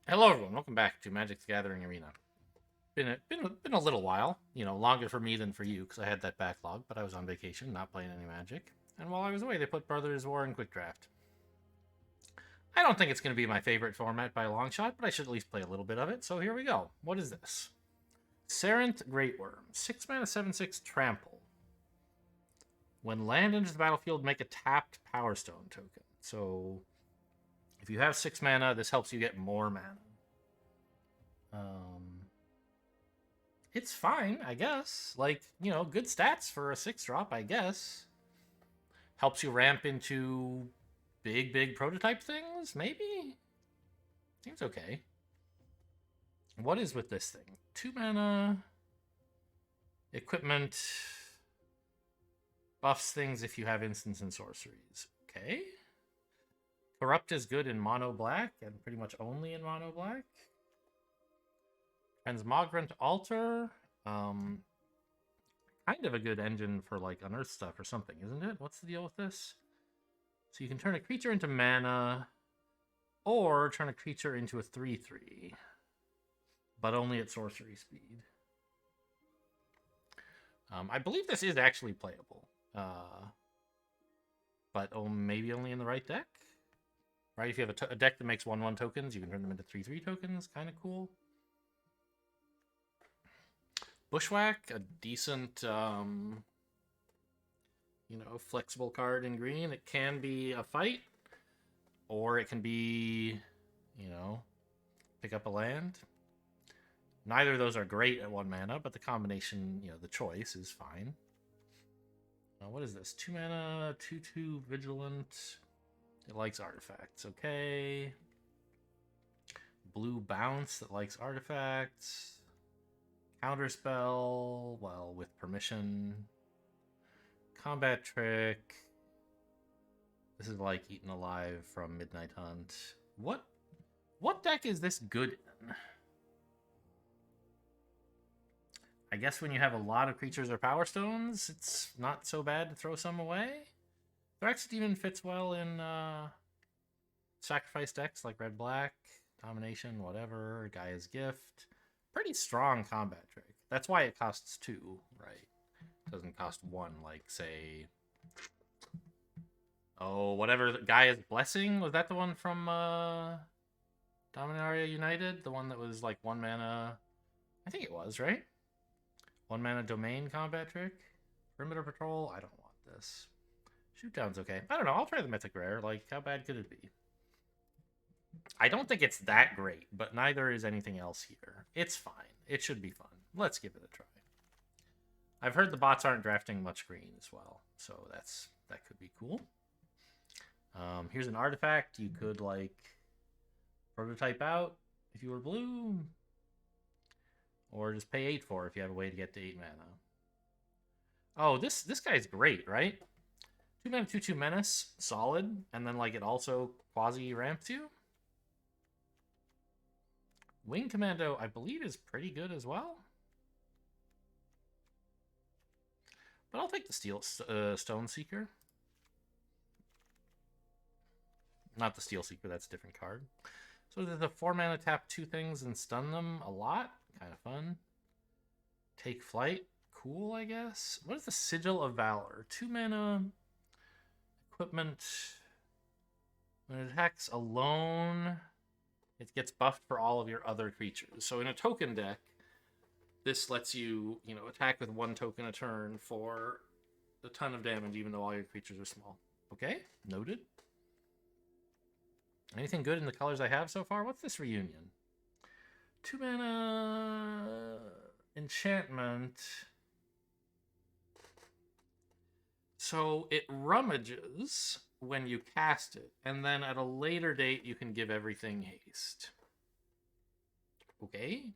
Hello, everyone. Welcome back to Magic: The Gathering Arena. Been a little while, longer for me than for you because I had that backlog. But I was on vacation, not playing any Magic, and while I was away, they put Brothers War in Quick Draft. I don't think it's going to be my favorite format by a long shot, but I should at least play a little bit of it. So here we go. What is this? Serent Great Worm, 6 mana, 7/6 Trample. When land enters the battlefield, make a tapped Power Stone token. So if you have 6 mana, this helps you get more mana. It's fine, I guess. Like, good stats for a 6-drop, I guess. Helps you ramp into big prototype things, maybe? Seems okay. What is with this thing? 2 mana. Equipment. Buffs things if you have instants and sorceries. Okay. Corrupt is good in mono black, and pretty much only in mono black. Transmogrant Altar. Kind of a good engine for like unearth stuff or something, isn't it? What's the deal with this? So you can turn a creature into mana, or turn a creature into a 3/3, but only at sorcery speed. I believe this is actually playable, but maybe only in the right deck. Right? If you have a deck that makes 1/1 tokens, you can turn them into 3/3 tokens. Kind of cool. Bushwhack, a decent, flexible card in green. It can be a fight, or it can be, pick up a land. Neither of those are great at 1 mana, but the combination, the choice is fine. What is this? 2 mana, 2/2 Vigilant. It likes artifacts. Okay. Blue Bounce that likes artifacts. Counterspell, well, with permission. Combat Trick. This is like Eaten Alive from Midnight Hunt. What deck is this good in? I guess when you have a lot of creatures or Power Stones, it's not so bad to throw some away. Thrax Demon fits well in sacrifice decks like Red Black, Domination, whatever, Gaia's Gift. Pretty strong combat trick. That's why it costs 2, right? It doesn't cost 1, like, say... Oh, whatever. Gaia's Blessing? Was that the one from Dominaria United? The one that was, like, 1 mana... I think it was, right? 1 mana Domain combat trick? Perimeter Patrol? I don't want this. Shootdown's okay. I don't know. I'll try the Mythic Rare. Like, how bad could it be? I don't think it's that great, but neither is anything else here. It's fine. It should be fun. Let's give it a try. I've heard the bots aren't drafting much green as well, so that could be cool. Here's an artifact you could, like, prototype out if you were blue, or just pay 8 for if you have a way to get to 8 mana. Oh, this guy's great, right? 2 mana, 2/2 Menace, solid, and then, like, it also quasi ramps you. Wing Commando, I believe, is pretty good as well. But I'll take the Stone Seeker. Not the Steel Seeker, that's a different card. So there's a 4 mana tap 2 things and stun them a lot. Kind of fun. Take Flight. Cool, I guess. What is the Sigil of Valor? 2 mana. Equipment. When it attacks alone, it gets buffed for all of your other creatures. So in a token deck, this lets you, attack with 1 token a turn for a ton of damage, even though all your creatures are small. Okay, noted. Anything good in the colors I have so far? What's this Reunion? 2 mana enchantment. So it rummages when you cast it, and then at a later date you can give everything haste. Okay.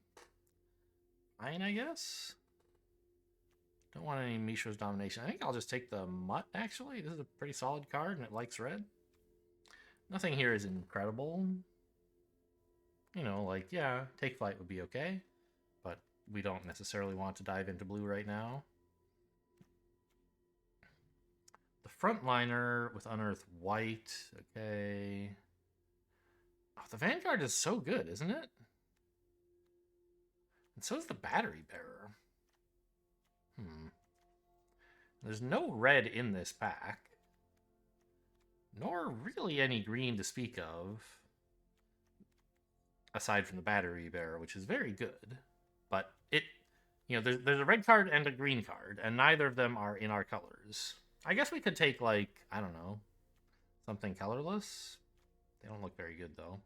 Fine, I guess. Don't want any Mishra's Domination. I think I'll just take the Mutt, actually. This is a pretty solid card, and it likes red. Nothing here is incredible. Like, yeah, Take Flight would be okay, but we don't necessarily want to dive into blue right now. The Frontliner with Unearth White, okay. Oh, the Vanguard is so good, isn't it? And so is the Battery Bearer. There's no red in this pack, nor really any green to speak of, aside from the Battery Bearer, which is very good. But there's a red card and a green card, and neither of them are in our colors. I guess we could take, like, I don't know, something colorless. They don't look very good, though.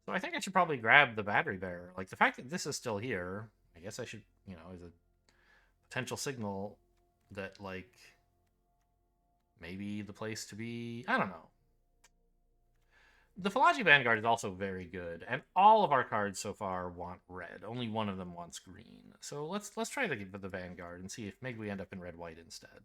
So I think I should probably grab the Battery Bearer. Like, the fact that this is still here, I guess I should, is a potential signal that, like, maybe the place to be. I don't know. The Falaji Vanguard is also very good, and all of our cards so far want red. Only one of them wants green. So let's try the Vanguard and see if maybe we end up in red-white instead.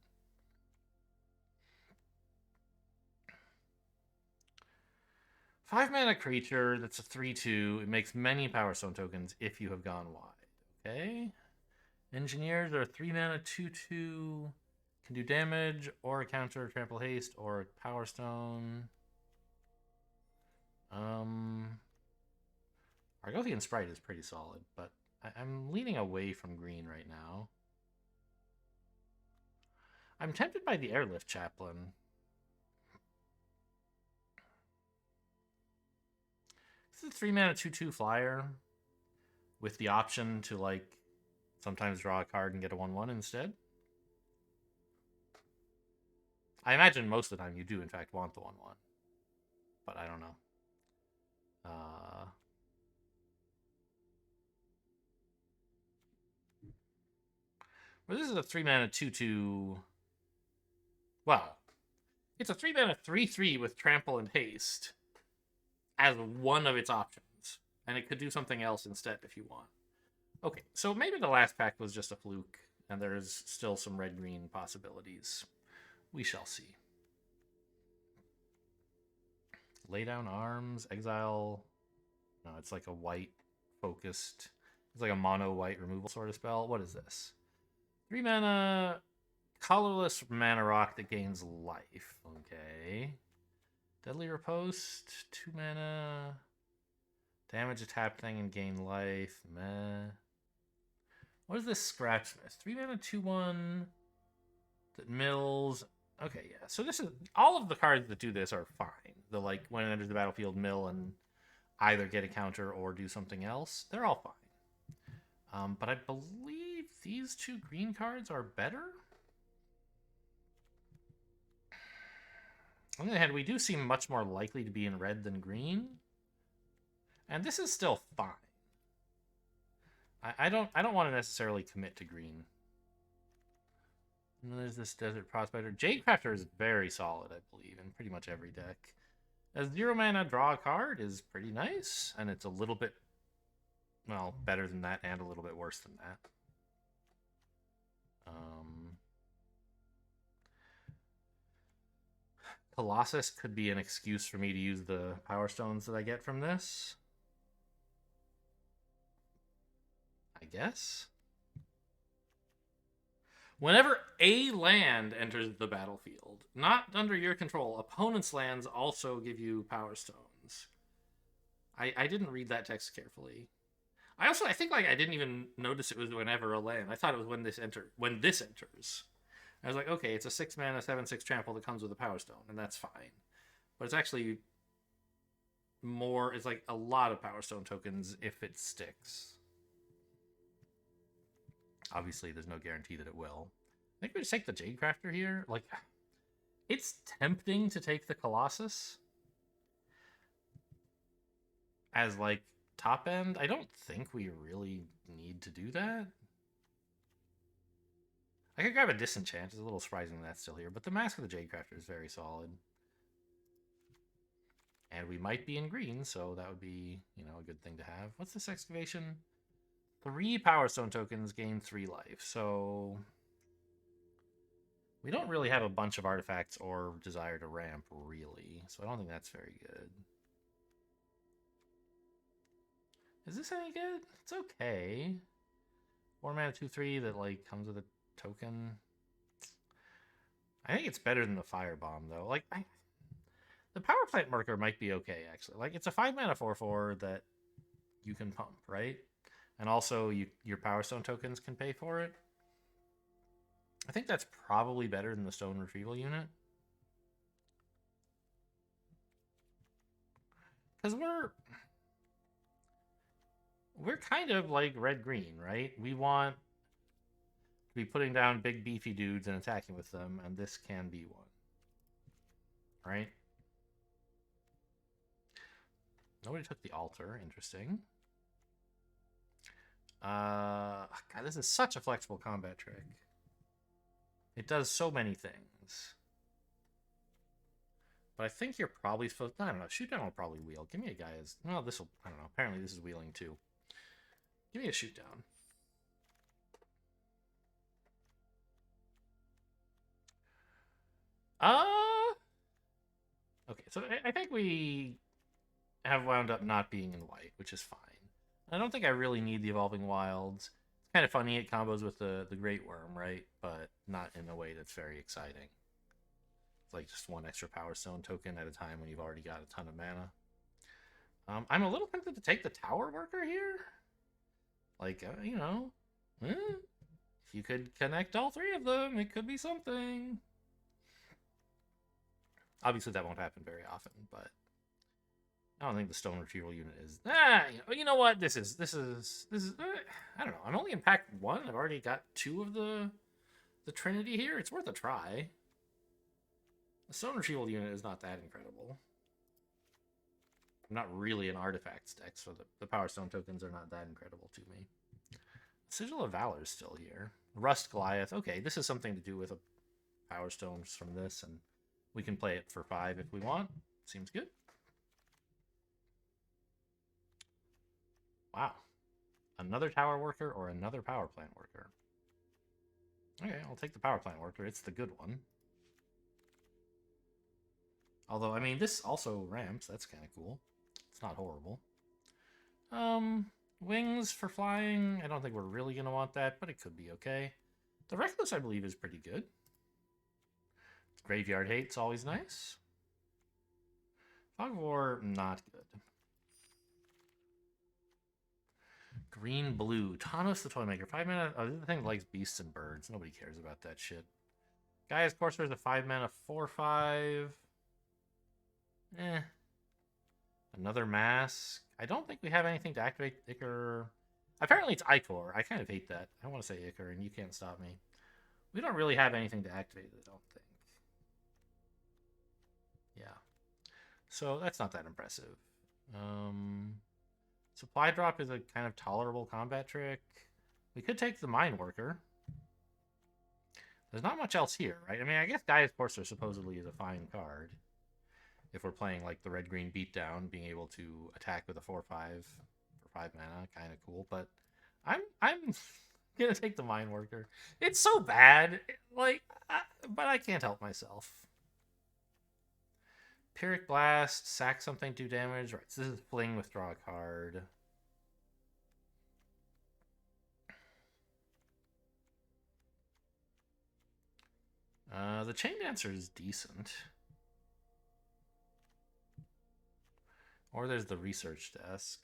Five mana creature that's a 3/2. It makes many Power Stone tokens if you have gone wide. Okay. Engineers are 3 mana 2/2. Can do damage or a counter, trample haste, or a Power Stone. Argothian Sprite is pretty solid, but I'm leaning away from green right now. I'm tempted by the Airlift Chaplain. This is a 3 mana 2/2 flyer with the option to, like, sometimes draw a card and get a 1/1 instead. I imagine most of the time you do, in fact, want the 1/1. But I don't know. Well, this is a 3 mana 2/2. Well, it's a 3 mana 3/3 with trample and haste as one of its options. And it could do something else instead if you want. Okay, so maybe the last pack was just a fluke, and there's still some red-green possibilities. We shall see. Lay down arms, exile. No, it's like a white focused. It's like a mono white removal sort of spell. What is this? 3 mana colorless mana rock that gains life. Okay. Deadly Riposte, 2 mana. Damage a tap thing and gain life. Meh. What is this Scratchsmith? 3 mana 2/1 that mills. Okay, yeah. So this is all of the cards that do this are fine. The, like, when it enters the battlefield, mill and either get a counter or do something else. They're all fine. But I believe these two green cards are better. On the other hand, we do seem much more likely to be in red than green. And this is still fine. I don't want to necessarily commit to green. And then there's this Desert Prospector. Jadecrafter is very solid, I believe, in pretty much every deck. A 0 mana draw a card is pretty nice, and it's a little bit, well, better than that and a little bit worse than that. Colossus could be an excuse for me to use the Power Stones that I get from this. I guess. Whenever a land enters the battlefield, not under your control, opponent's lands also give you Power Stones. I didn't read that text carefully. I think, like, I didn't even notice it was whenever a land. I thought it was when this enters. I was like, okay, it's a 6 mana 7/6 trample that comes with a Power Stone, and that's fine. But it's actually more. It's like a lot of Power Stone tokens if it sticks. Obviously, there's no guarantee that it will. I think we just take the Jadecrafter here. Like, it's tempting to take the Colossus as, like, top end. I don't think we really need to do that. I could grab a Disenchant. It's a little surprising that's still here, but the Mask of the Jadecrafter is very solid. And we might be in green, so that would be, a good thing to have. What's this Excavation? 3 Power Stone tokens gain 3 life, so we don't really have a bunch of artifacts or desire to ramp, really, so I don't think that's very good. Is this any good? It's okay. 4 mana 2/3 that, like, comes with a token. I think it's better than the Firebomb, though. Like, The power plant worker might be okay, actually. Like, it's a 5-mana 4/4 that you can pump, right? And also, your Power Stone tokens can pay for it. I think that's probably better than the Stone Retrieval unit. Because we're kind of like red-green, right? We want to be putting down big beefy dudes and attacking with them, and this can be one. Right? Nobody took the altar. Interesting. God, this is such a flexible combat trick. It does so many things. But I think you're probably supposed... I don't know. Shoot down will probably wheel. Give me a guy as... Well, this will... I don't know. Apparently this is wheeling too. Give me a shoot down. Okay, so I think we have wound up not being in white, which is fine. I don't think I really need the Evolving Wilds. It's kind of funny it combos with the Great Worm, right? But not in a way that's very exciting. It's like just one extra Power Stone token at a time when you've already got a ton of mana. I'm a little tempted to take the Tower Worker here. Like, you know, if you could connect all three of them, it could be something. Obviously, that won't happen very often, but I don't think the Stone Retrieval unit is. You know what? This is. I don't know. I'm only in pack 1. I've already got 2 of the Trinity here. It's worth a try. The Stone Retrieval unit is not that incredible. I'm not really an artifacts deck, so the Power Stone tokens are not that incredible to me. Sigil of Valor is still here. Rust Goliath. Okay, this is something to do with a Power Stones from this, and we can play it for 5 if we want. Seems good. Wow. Another Tower Worker or another Power Plant Worker. Okay, I'll take the Power Plant Worker. It's the good one. Although, I mean, this also ramps. That's kind of cool. It's not horrible. Wings for flying. I don't think we're really going to want that, but it could be okay. The Reckless, I believe, is pretty good. Graveyard Hate's always nice. Fog of War, not good. Green Blue. Tanos the Toymaker. 5 mana. Oh, this thing likes beasts and birds. Nobody cares about that shit. Gaia's Courser is a 5 mana 4/5. Another Mask. I don't think we have anything to activate Ichor. Apparently it's Icor. I kind of hate that. I want to say Ichor, and you can't stop me. We don't really have anything to activate it, I don't think. Yeah. So that's not that impressive. Supply Drop is a kind of tolerable combat trick. We could take the Mine Worker. There's not much else here, right? I mean, I guess Gaia's Courser supposedly is a fine card. If we're playing like the red-green beatdown, being able to attack with a 4/5 for 5 mana, kind of cool. But I'm gonna take the Mine Worker. It's so bad, like, but I can't help myself. Pyrrhic Blast, sack something, do damage. Right, so this is Fling, withdraw a card. The Chain Dancer is decent. Or there's the Research Desk.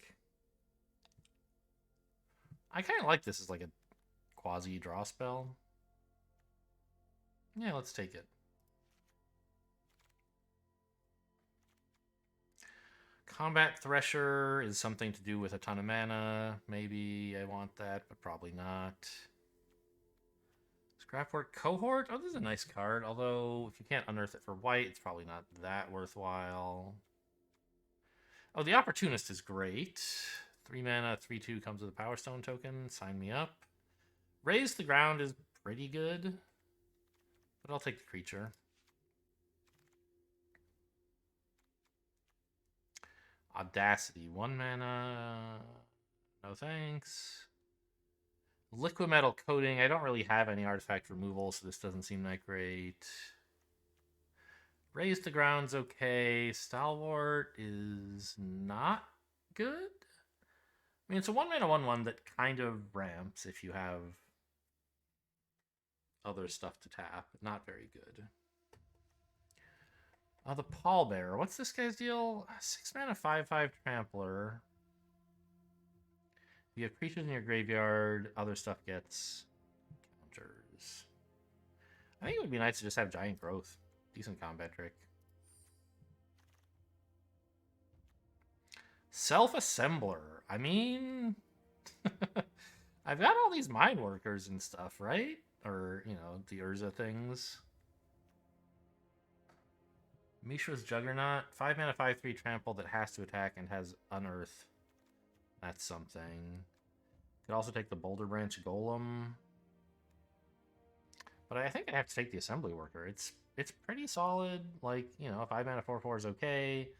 I kind of like this as like a quasi-draw spell. Yeah, let's take it. Combat Thresher is something to do with a ton of mana. Maybe I want that, but probably not. Scrapwork Cohort? Oh, this is a nice card. Although, if you can't unearth it for white, it's probably not that worthwhile. Oh, the Opportunist is great. 3 mana, 3/2 comes with a Power Stone token. Sign me up. Raise the Ground is pretty good. But I'll take the creature. Audacity. 1 mana. No thanks. Liquimetal Coating. I don't really have any artifact removal, so this doesn't seem that great. Raise the Ground's okay. Stalwart is not good. I mean, it's a 1 mana 1/1 that kind of ramps if you have other stuff to tap. Not very good. Oh, the Pallbearer. What's this guy's deal? 6 mana, 5/5 Trampler. If you have creatures in your graveyard, other stuff gets counters. I think it would be nice to just have Giant Growth. Decent combat trick. Self-assembler. I mean, I've got all these mine workers and stuff, right? Or, you know, the Urza things. Mishra's Juggernaut. 5 mana, 5/3 trample that has to attack and has Unearth. That's something. Could also take the Boulder Branch Golem. But I think I have to take the Assembly Worker. It's pretty solid. Like, you know, 5 mana, 4/4 is okay.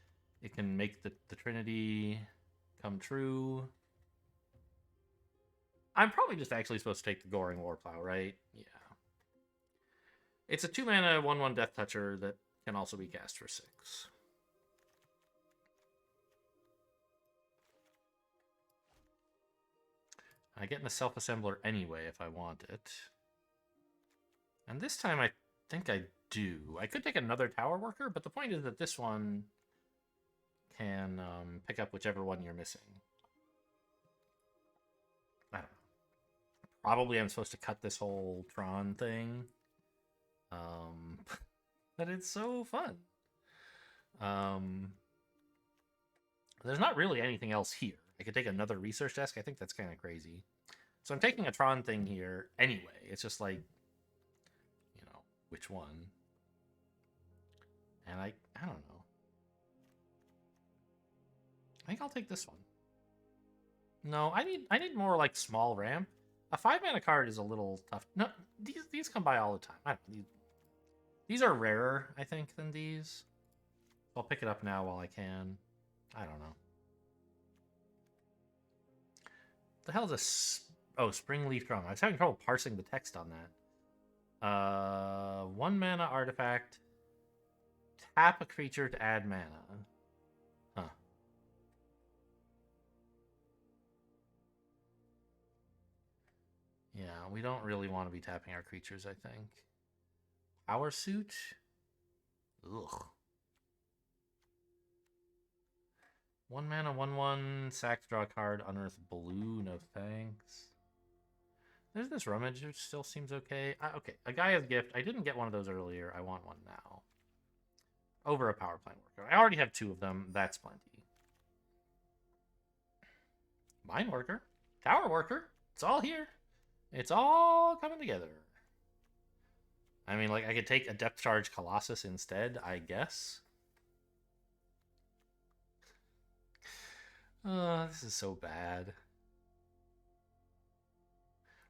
It can make the Trinity come true. I'm probably just actually supposed to take the Goring Warplow, right? Yeah. It's a 2 mana, 1/1 Death Toucher that can also be cast for 6. I get in a self-assembler anyway if I want it. And this time I think I do. I could take another Tower Worker, but the point is that this one can pick up whichever one you're missing. I don't know. Probably I'm supposed to cut this whole Tron thing. But it's so fun. There's not really anything else here. I could take another research desk. I think that's kind of crazy. So I'm taking a Tron thing here anyway. It's just like, you know, which one? And I don't know. I think I'll take this one. No, I need more like small ramp. A 5 mana card is a little tough. No, these come by all the time. I don't, these are rarer, I think, than these. I'll pick it up now while I can. I don't know. The hell is a... Oh, Spring Leaf Drum. I was having trouble parsing the text on that. 1 mana artifact. Tap a creature to add mana. Huh. Yeah, we don't really want to be tapping our creatures, I think. Power Suit? Ugh. 1 mana, 1/1, sack to draw a card, unearth blue, no thanks. There's this Rummage, which still seems okay. Okay, a Gaia's Gift. I didn't get one of those earlier. I want one now. Over a Power Plant Worker. I already have 2 of them. That's plenty. Mine Worker. Tower Worker. It's all here. It's all coming together. I mean, like, I could take a Depth Charge Colossus instead, I guess. This is so bad.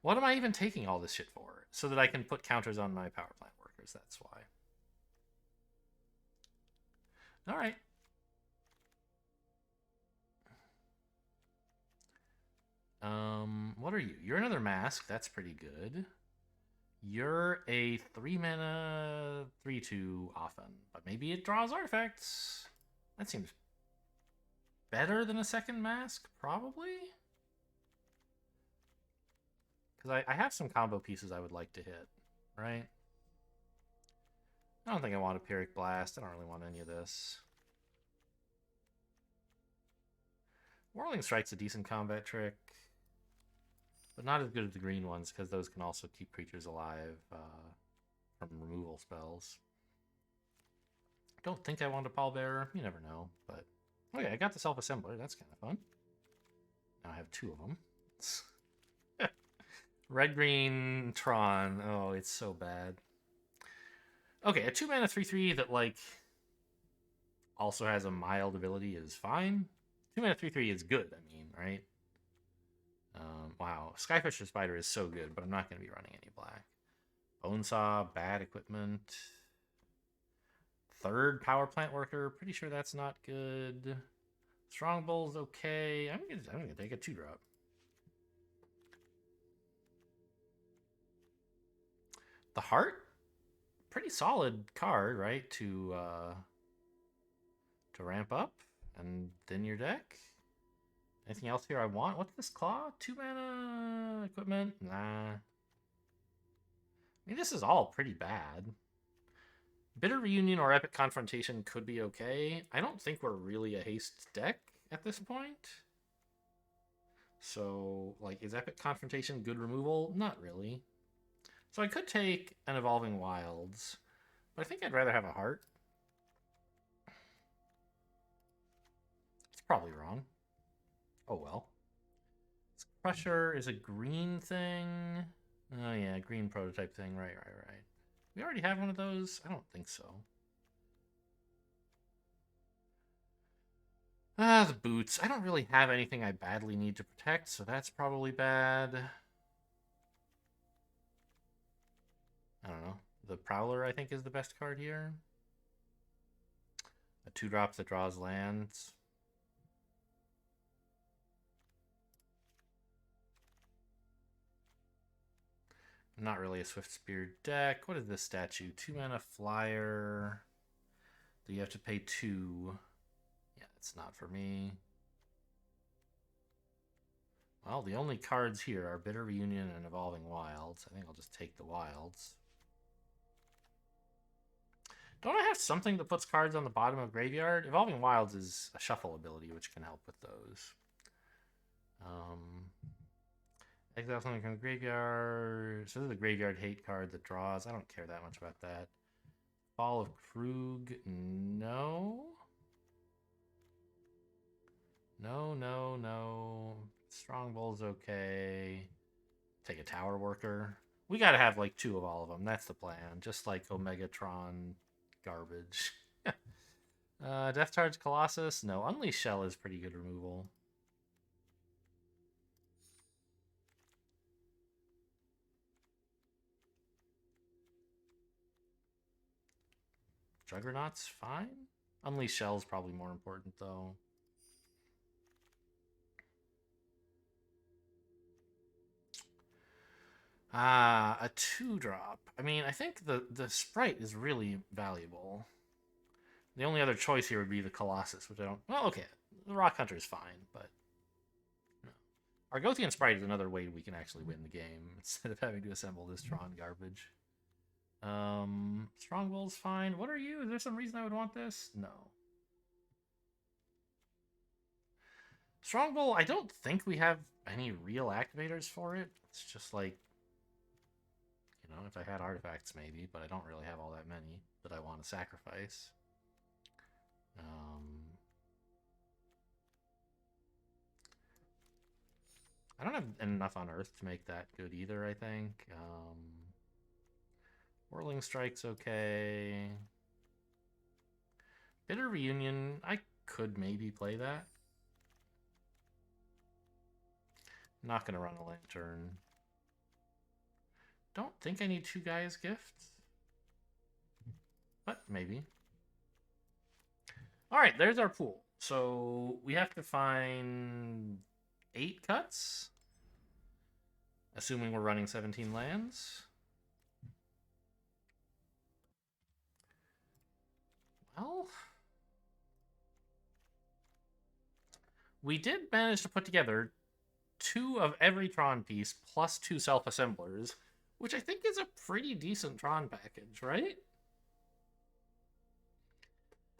What am I even taking all this shit for? So that I can put counters on my Power Plant Workers, that's why. Alright. What are you? You're another Mask, that's pretty good. You're a 3 mana 3/2 often, but maybe it draws artifacts. That seems better than a second Mask, probably? Because I have some combo pieces I would like to hit, right? I don't think I want a Pyrrhic Blast. I don't really want any of this. Whirling Strike's a decent combat trick, but not as good as the green ones, because those can also keep creatures alive from removal spells. Don't think I want a Pallbearer. You never know, but... Okay, I got the Self-Assembler. That's kind of fun. Now I have 2 of them. Red-green Tron. Oh, it's so bad. Okay, a 2 mana 3/3 that, like, also has a mild ability is fine. 2 mana 3/3 is good, I mean, right? Wow, Skyfisher Spider is so good, but I'm not going to be running any black. Bonesaw, bad equipment. 3rd Power Plant Worker, pretty sure that's not good. Strongbull's okay. I'm gonna take a 2-drop. The Heart, pretty solid card, right? To ramp up and thin your deck. Anything else here I want? What's this Claw? 2 mana equipment? Nah. I mean, this is all pretty bad. Bitter Reunion or Epic Confrontation could be okay. I don't think we're really a haste deck at this point. So, like, is Epic Confrontation good removal? Not really. So I could take an Evolving Wilds, but I think I'd rather have a Heart. It's probably wrong. Oh well. Crusher is a green thing. Oh yeah, green prototype thing. Right. We already have one of those? I don't think so. The boots. I don't really have anything I badly need to protect, so that's probably bad. I don't know. The Prowler, I think, is the best card here. A 2-drop that draws lands. Not really a Swift Spear deck. What is this statue? 2-mana flyer. Do you have to pay 2? Yeah, it's not for me. Well, the only cards here are Bitter Reunion and Evolving Wilds. I think I'll just take the Wilds. Don't I have something that puts cards on the bottom of graveyard? Evolving Wilds is a shuffle ability, which can help with those. Exile something from the graveyard. So this is a graveyard hate card that draws. I don't care that much about that. Fall of Krug. No. No. Strongbull's okay. Take a Tower Worker. We gotta have like 2 of all of them. That's the plan. Just like Omega Tron garbage. Death Charge Colossus. No. Unleash Shell is pretty good removal. Juggernaut's fine. Unleash Shell is probably more important though. A 2-drop. I mean, I think the Sprite is really valuable. The only other choice here would be the Colossus, which I don't... Well, okay. The Rock Hunter is fine, but... No. Argothian Sprite is another way we can actually win the game, instead of having to assemble this Tron garbage. Strongbull's fine. What are you? Is there some reason I would want this? No. Strongbull, I don't think we have any real activators for it. It's just like... You know, if I had artifacts maybe, but I don't really have all that many that I want to sacrifice. I don't have enough on Earth to make that good either, I think. Whirling Strike's okay. Bitter Reunion, I could maybe play that. Not going to run a Lantern. Don't think I need 2 guys' gifts. But maybe. Alright, there's our pool. So we have to find 8 cuts. Assuming we're running 17 lands. Well, we did manage to put together 2 of every Tron piece plus 2 self-assemblers, which I think is a pretty decent Tron package, right?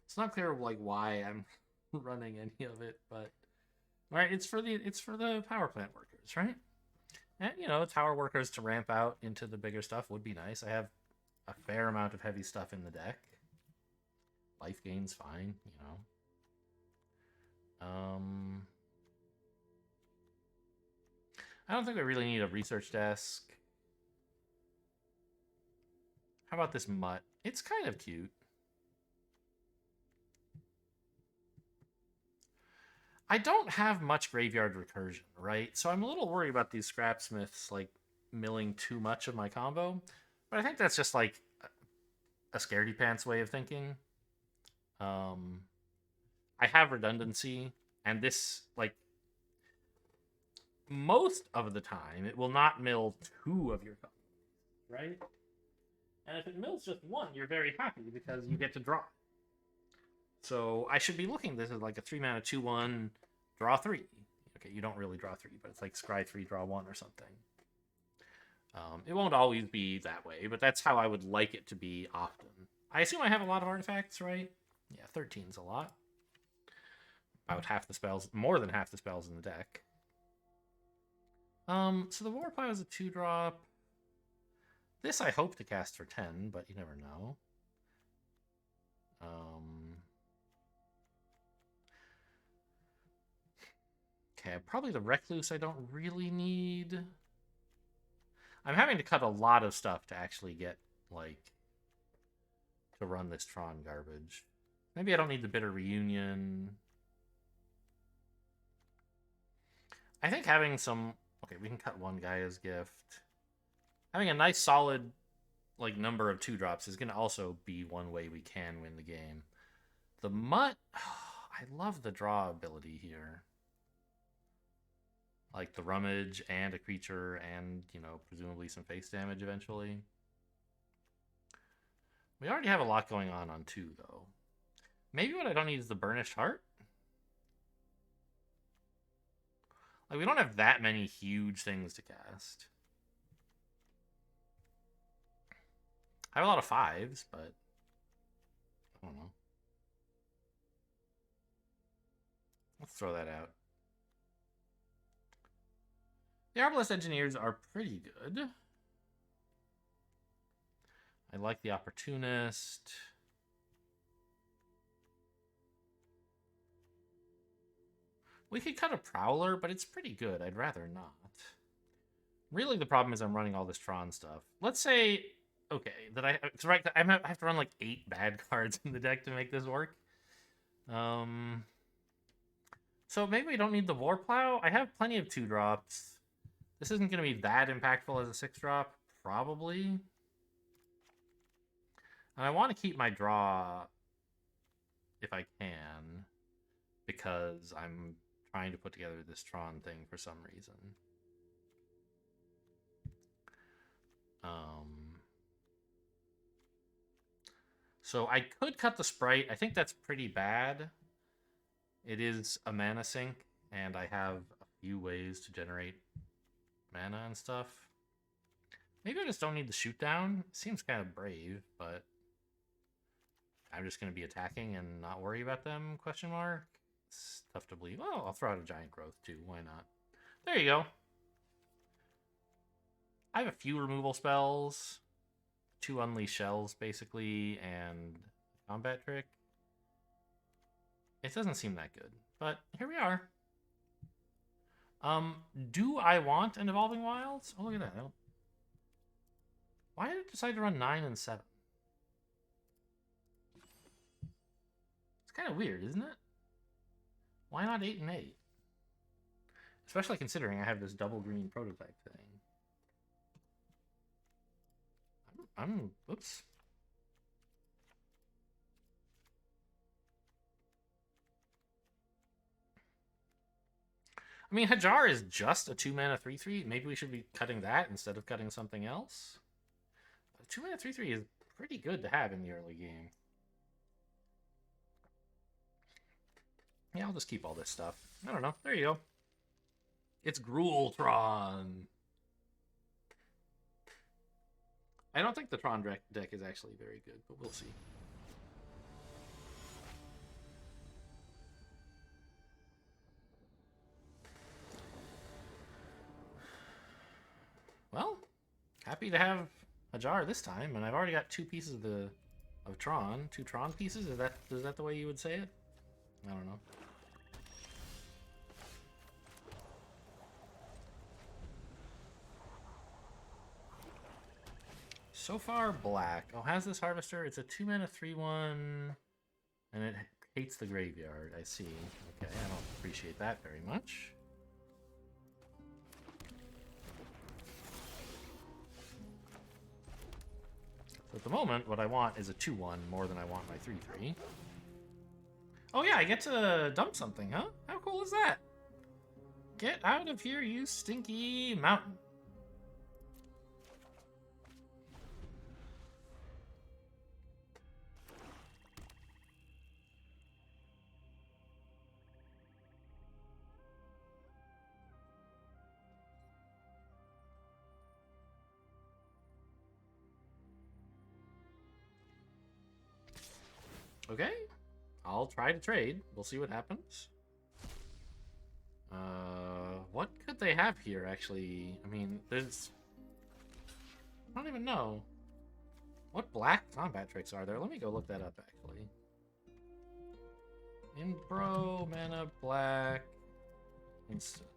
It's not clear like why I'm running any of it, but all right, it's for the power plant workers, right? And you know, tower workers to ramp out into the bigger stuff would be nice. I have a fair amount of heavy stuff in the deck. Life gain's fine, you know. I don't think we really need a research desk. How about this mutt? It's kind of cute. I don't have much graveyard recursion, right? So I'm a little worried about these scrapsmiths like milling too much of my combo. But I think that's just like a scaredy pants way of thinking. I have redundancy, and this, like, most of the time, it will not mill 2 of your combos, right? And if it mills just 1, you're very happy because you get to draw. So I should be looking this as like a 3-mana 2/1, draw 3. Okay, you don't really draw 3, but it's like scry 3, draw 1 or something. It won't always be that way, but that's how I would like it to be often. I assume I have a lot of artifacts, right? Yeah, 13's a lot. About half the spells, more than half the spells in the deck. So the Warplow is a 2-drop. This I hope to cast for 10, but you never know. Okay, probably the Recluse I don't really need. I'm having to cut a lot of stuff to actually get, like, to run this Tron garbage. Maybe I don't need the Bitter Reunion. I think having some... Okay, we can cut one Gaia's Gift. Having a nice, solid, like, number of 2-drops is going to also be one way we can win the game. The Mutt... I love the draw ability here. Like the Rummage and a creature and, you know, presumably some face damage eventually. We already have a lot going on 2, though. Maybe what I don't need is the Burnished Heart. Like, we don't have that many huge things to cast. I have a lot of 5s, but I don't know. Let's throw that out. The Arbalest Engineers are pretty good. I like the Opportunist. We could cut a Prowler, but it's pretty good. I'd rather not. Really, the problem is I'm running all this Tron stuff. Let's say, okay, that it's right. I have to run like 8 bad cards in the deck to make this work. So maybe we don't need the Warplow. I have plenty of 2-drops. This isn't going to be that impactful as a 6-drop, probably. And I want to keep my draw if I can, because I'm trying to put together this Tron thing for some reason. So I could cut the Sprite. I think that's pretty bad. It is a mana sink, and I have a few ways to generate mana and stuff. Maybe I just don't need the shoot down. Seems kind of brave, but I'm just going to be attacking and not worry about them, question mark. It's tough to believe. Oh, I'll throw out a Giant Growth too. Why not? There you go. I have a few removal spells. 2 Unleash Shells, basically, and Combat Trick. It doesn't seem that good, but here we are. Do I want an Evolving Wilds? Oh, look at that. Why did it decide to run 9 and 7? It's kind of weird, isn't it? Why not 8 and 8? Especially considering I have this double green prototype thing. Oops. I mean, Hajar is just a 2-mana 3/3. Maybe we should be cutting that instead of cutting something else. But 2-mana 3/3 is pretty good to have in the early game. Yeah, I'll just keep all this stuff. I don't know. There you go. It's Gruultron. I don't think the Tron deck is actually very good, but we'll see. Well, happy to have Hajar this time, and I've already got 2 pieces of Tron. 2 Tron pieces? Is that the way you would say it? I don't know. So far, black. Oh, has this Harvester? It's a 2-mana 3/1, and it hates the graveyard. I see. Okay, I don't appreciate that very much. So at the moment, what I want is a 2/1 more than I want my 3/3. Oh yeah, I get to dump something, huh? How cool is that? Get out of here, you stinky mountain. Okay. I'll try to trade. We'll see what happens. What could they have here, actually? I mean, there's... I don't even know. What black combat tricks are there? Let me go look that up, actually. Impro, mana, black, instant.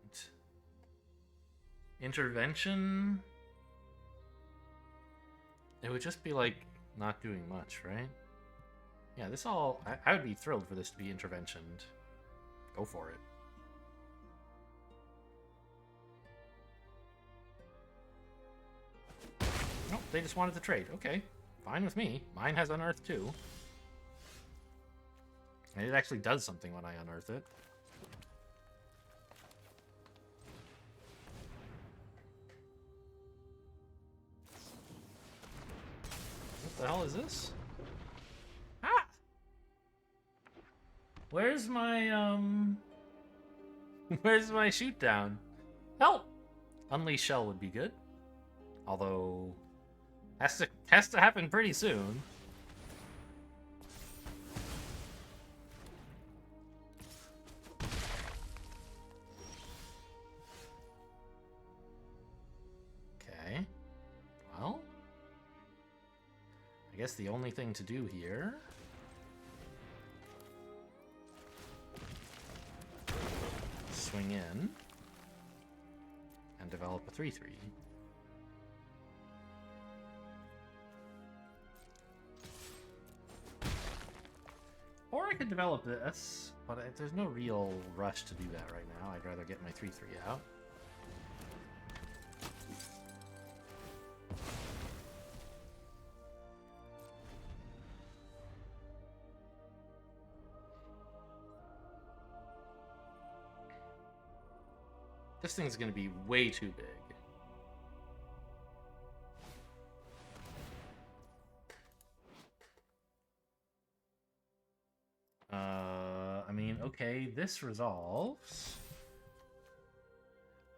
Intervention? It would just be, like, not doing much, right? Yeah, this all... I would be thrilled for this to be interventioned. Go for it. Nope, they just wanted to trade. Okay, fine with me. Mine has unearthed too. And it actually does something when I unearth it. What the hell is this? Ah! Where's my, Where's my shoot down? Help! Unleash Shell would be good. Although... Has to happen pretty soon. Okay. Well, I guess the only thing to do here is swing in and develop a 3/3. Or I could develop this, but there's no real rush to do that right now. I'd rather get my 3/3 out. This thing's going to be way too big. I mean, okay, this resolves.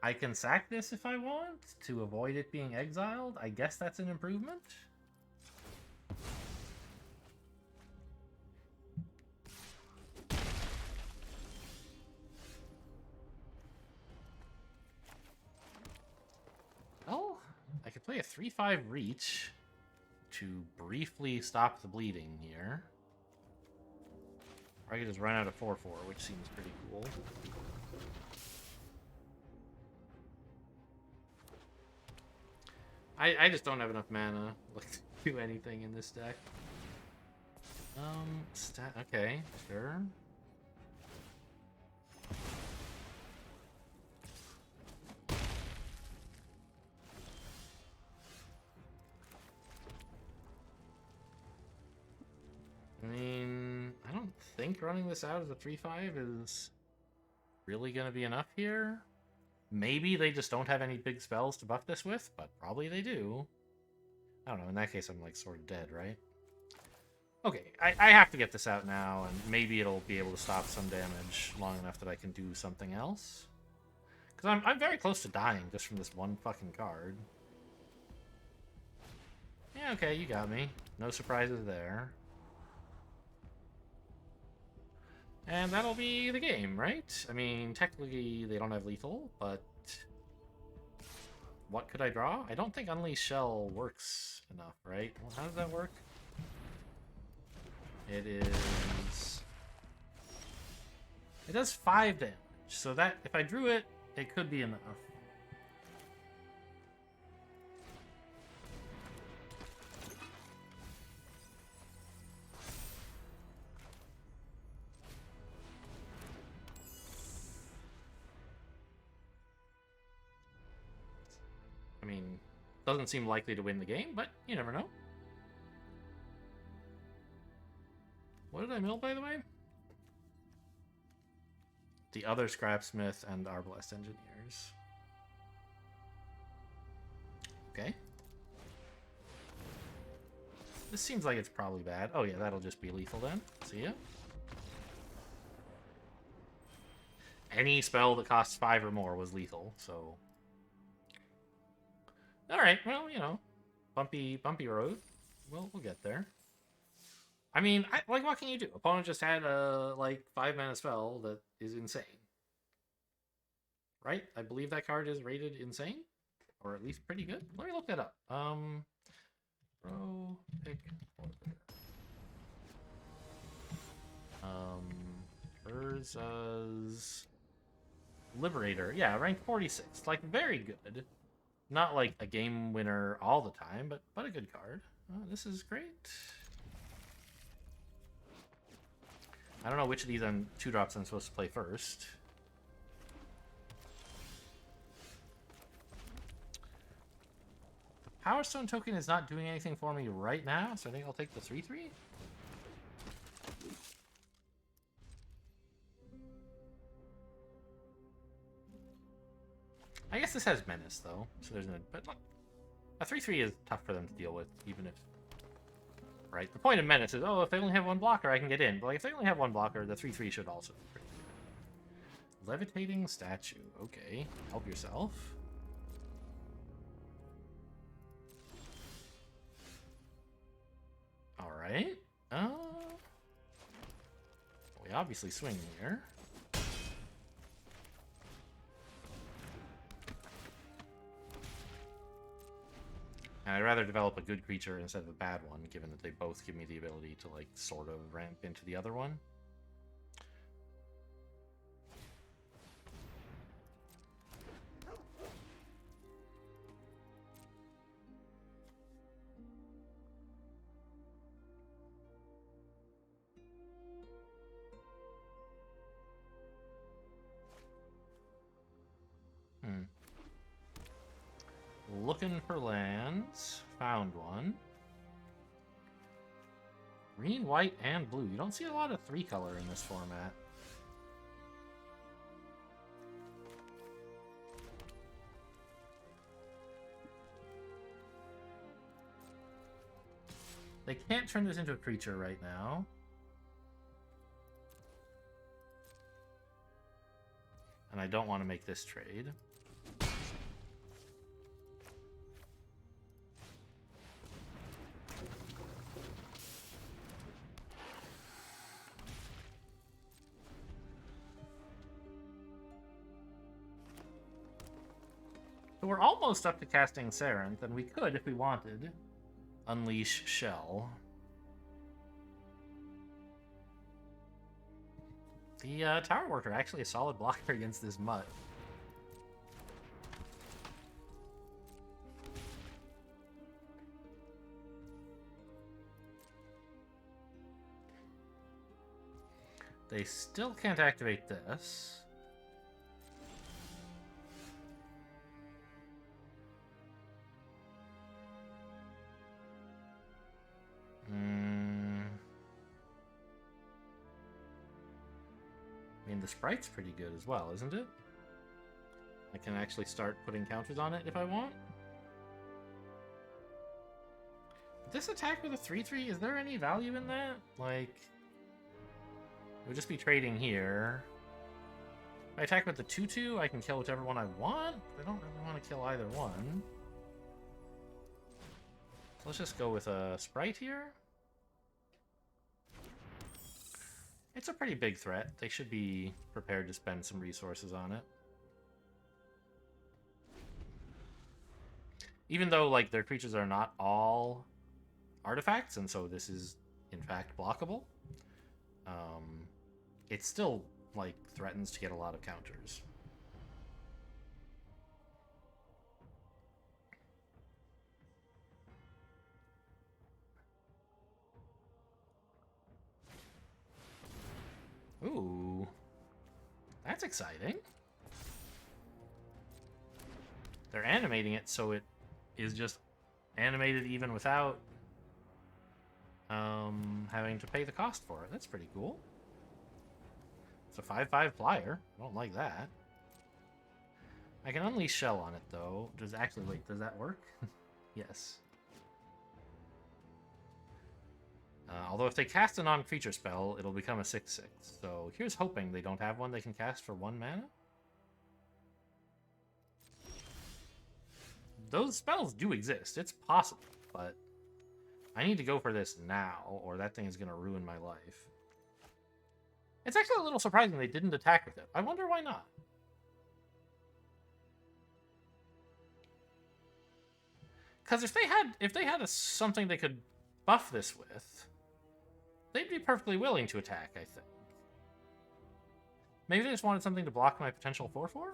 I can sack this if I want to avoid it being exiled. I guess that's an improvement. Well, I could play a 3/5 reach to briefly stop the bleeding here. Or I could just run out of 4/4, which seems pretty cool. I just don't have enough mana like, to do anything in this deck. Okay, sure. I mean, I don't think running this out as a 3/5 is really going to be enough here. Maybe they just don't have any big spells to buff this with, but probably they do. I don't know, in that case I'm like sort of dead, right? Okay, I have to get this out now, and maybe it'll be able to stop some damage long enough that I can do something else. Because I'm very close to dying just from this one fucking card. Yeah, okay, you got me. No surprises there. And that'll be the game, right? I mean, technically they don't have lethal, but... What could I draw? I don't think Unleash Shell works enough, right? Well, how does that work? It is... It does 5 damage, so that, if I drew it, it could be enough. I mean, doesn't seem likely to win the game, but you never know. What did I mill, by the way? The other Scrapsmith and Arbalest Engineers. Okay. This seems like it's probably bad. Oh yeah, that'll just be lethal then. See ya. Any spell that costs 5 or more was lethal, so... Alright, well, you know, bumpy road. We'll get there. I mean, like, what can you do? Opponent just had a, like, 5-mana spell that is insane. Right? I believe that card is rated insane? Or at least pretty good? Let me look that up. Pro pick order. Urza's Liberator. Yeah, ranked 46. Like, very good. Not like a game winner all the time, but a good card. This is great. I don't know which of these 2-drops I'm supposed to play first. The Power Stone token is not doing anything for me right now, so I think I'll take the 3/3. I guess this has Menace, though, so there's no... But look, a 3/3 is tough for them to deal with, even if... Right? The point of Menace is, oh, if they only have one blocker, I can get in. But like, if they only have one blocker, the 3/3 should also be pretty good. Levitating Statue. Okay. Help yourself. Alright. We obviously swing here. And I'd rather develop a good creature instead of a bad one, given that they both give me the ability to, like, sort of ramp into the other one. Looking for lands. Found one. Green, white, and blue. You don't see a lot of 3-color in this format. They can't turn this into a creature right now. And I don't want to make this trade. So we're almost up to casting Sarenth, and we could, if we wanted, unleash Shell. The Tower Worker actually a solid blocker against this mutt. They still can't activate this. I mean, the sprite's pretty good as well, isn't it? I can actually start putting counters on it if I want. This attack with a 3/3, is there any value in that? Like, it would just be trading here. If I attack with the 2/2, I can kill whichever one I want. I don't really want to kill either one. So let's just go with a sprite here. It's a pretty big threat. They should be prepared to spend some resources on it. Even though, like, their creatures are not all artifacts, and so this is, in fact, blockable, it still, like, threatens to get a lot of counters. Ooh. That's exciting. They're animating it so it is just animated even without having to pay the cost for it. That's pretty cool. It's a 5/5 flyer. I don't like that. I can unleash Shell on it, though. Wait, does that work? Yes. Although if they cast a non-creature spell, it'll become a 6/6. So here's hoping they don't have one they can cast for 1 mana. Those spells do exist. It's possible, but I need to go for this now, or that thing is going to ruin my life. It's actually a little surprising they didn't attack with it. I wonder why not. Because if they had something they could buff this with, they'd be perfectly willing to attack, I think. Maybe they just wanted something to block my potential 4/4?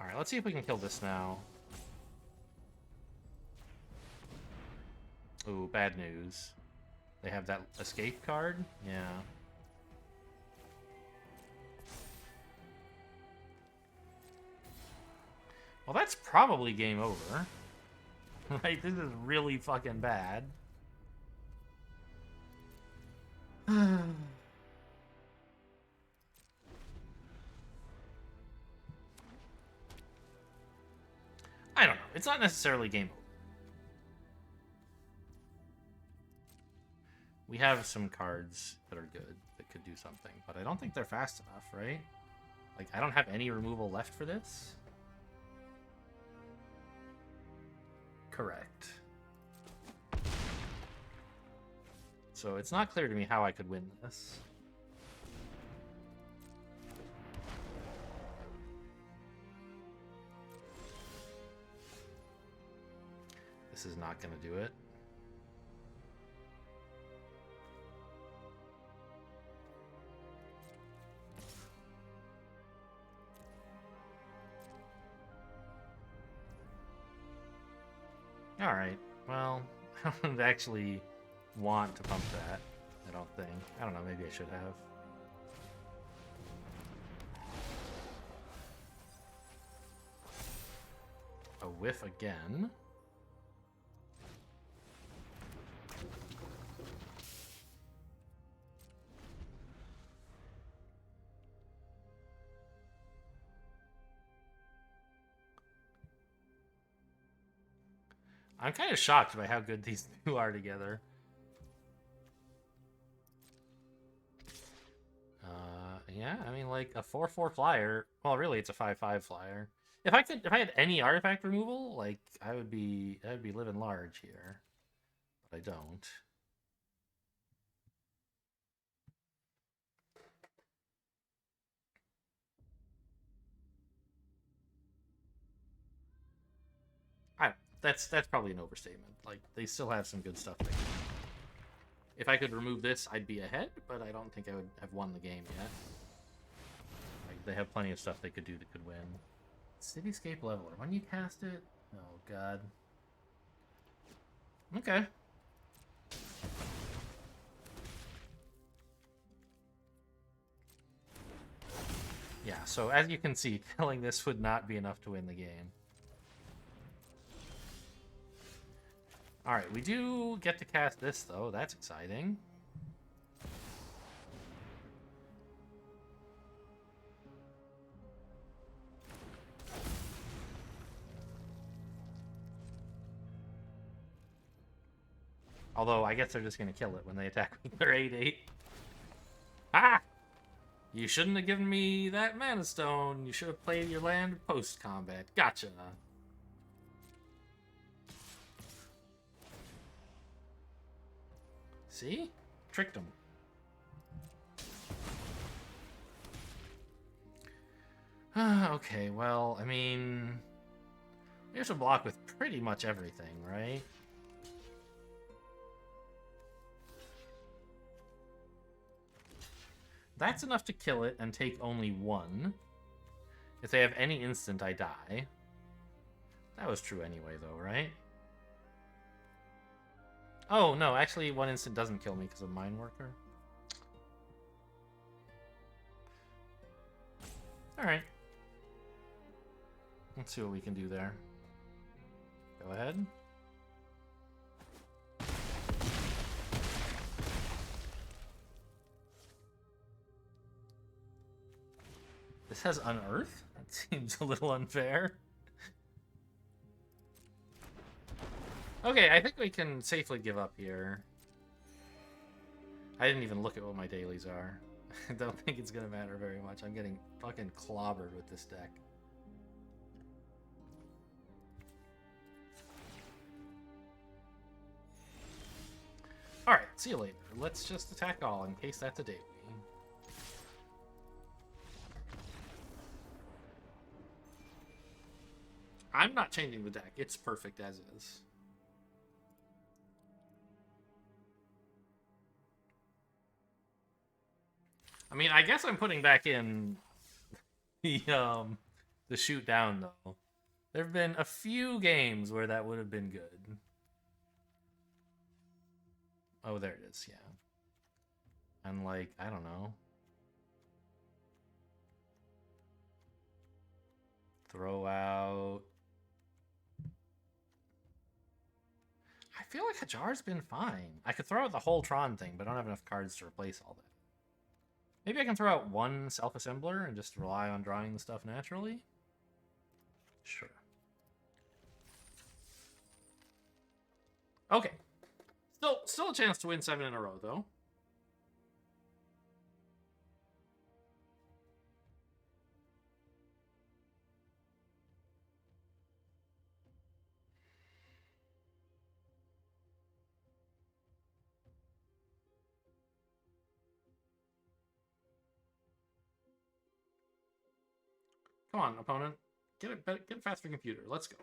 Alright, let's see if we can kill this now. Ooh, bad news. They have that escape card? Yeah. Well, that's probably game over. Right, this is really fucking bad. I don't know. It's not necessarily game over. We have some cards that are good that could do something, but I don't think they're fast enough, right? Like, I don't have any removal left for this. Correct. So it's not clear to me how I could win this. This is not going to do it. Alright, well, I don't actually want to pump that, I don't think. I don't know, maybe I should have. A whiff again. I'm kind of shocked by how good these two are together. Yeah, I mean, like, a 4/4 flyer. Well, really, it's a 5/5 flyer. If I had any artifact removal, like, I would be living large here. But I don't. That's probably an overstatement. Like, they still have some good stuff there. If I could remove this, I'd be ahead, but I don't think I would have won the game yet. Like, they have plenty of stuff they could do that could win. Cityscape Leveler. When you cast it? Oh, God. Okay. Yeah, so as you can see, killing this would not be enough to win the game. Alright, we do get to cast this, though. That's exciting. Although, I guess they're just going to kill it when they attack with their 8/8. Ah! You shouldn't have given me that Mana Stone. You should have played your land post-combat. Gotcha. See? Tricked him. Okay, well, I mean... Here's a block with pretty much everything, right? That's enough to kill it and take only one. If they have any instant, I die. That was true anyway, though, right? Oh, no, actually, one instant doesn't kill me because of Mine Worker. Alright. Let's see what we can do there. Go ahead. This has Unearth? That seems a little unfair. Okay, I think we can safely give up here. I didn't even look at what my dailies are. I don't think it's gonna matter very much. I'm getting fucking clobbered with this deck. Alright, see you later. Let's just attack all in case that's a daily. I'm not changing the deck. It's perfect as is. I mean, I guess I'm putting back in the shoot down though. There have been a few games where that would have been good. Oh, there it is, yeah. And like, I don't know. Throw out. I feel like Hajar's been fine. I could throw out the whole Tron thing, but I don't have enough cards to replace all that. Maybe I can throw out one self-assembler and just rely on drawing the stuff naturally? Sure. Okay. Still a chance to win 7 in a row, though. Come on, opponent. Get a faster computer. Let's go.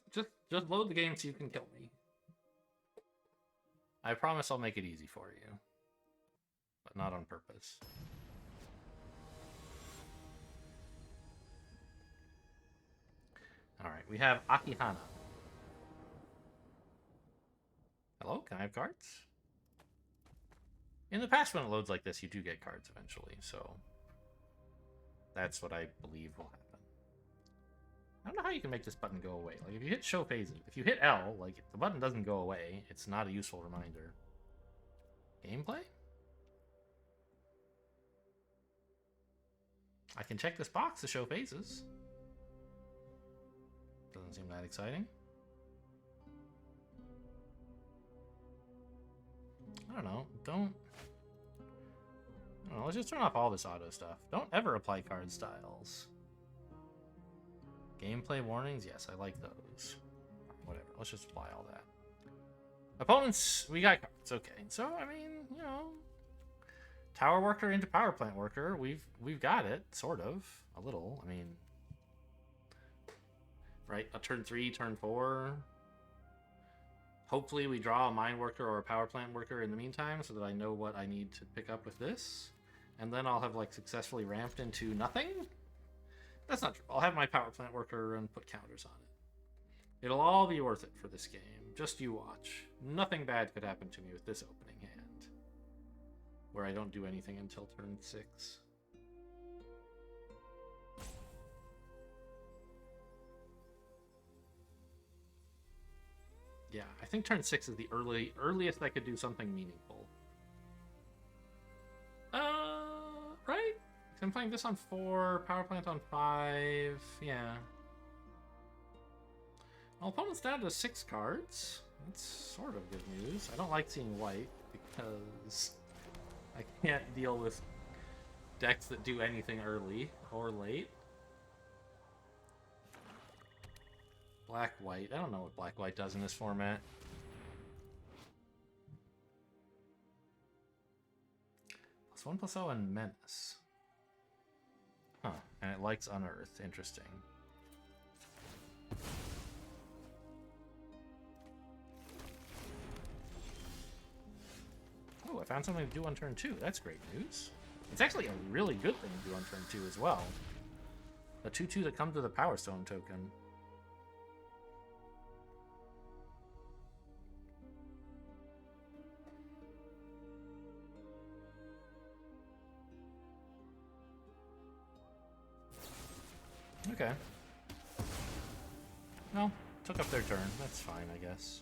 Just load the game so you can kill me. I promise I'll make it easy for you. But not on purpose. Alright, we have Akihana. Hello, can I have cards? In the past, when it loads like this, you do get cards eventually, so... That's what I believe will happen. I don't know how you can make this button go away. Like, if you hit show phases, if you hit L, like, if the button doesn't go away, it's not a useful reminder. Gameplay? I can check this box to show phases. Doesn't seem that exciting. I don't know. Let's just turn off all this auto stuff. Don't ever apply card styles. Gameplay warnings? Yes, I like those. Whatever. Let's just apply all that. Opponents, we got cards. Okay. So, I mean, you know, tower worker into power plant worker. We've got it, sort of. A little. I mean, right? A turn 3, turn 4. Hopefully we draw a mine worker or a power plant worker in the meantime so that I know what I need to pick up with this. And then I'll have, like, successfully ramped into nothing? That's not true. I'll have my power plant worker and put counters on it. It'll all be worth it for this game. Just you watch. Nothing bad could happen to me with this opening hand. Where I don't do anything until turn 6. Yeah, I think turn 6 is the earliest I could do something meaningful. Right? I'm playing this on 4, power plant on 5, yeah. Well, opponent's down to 6 cards. That's sort of good news. I don't like seeing white because I can't deal with decks that do anything early or late. Black-white. I don't know what black-white does in this format. +1/+0 and Menace. Huh. And it likes Unearth. Interesting. Oh, I found something to do on turn 2. That's great news. It's actually a really good thing to do on turn 2 as well. The 2/2 that comes with a Power Stone token. Okay. Well, took up their turn. That's fine, I guess.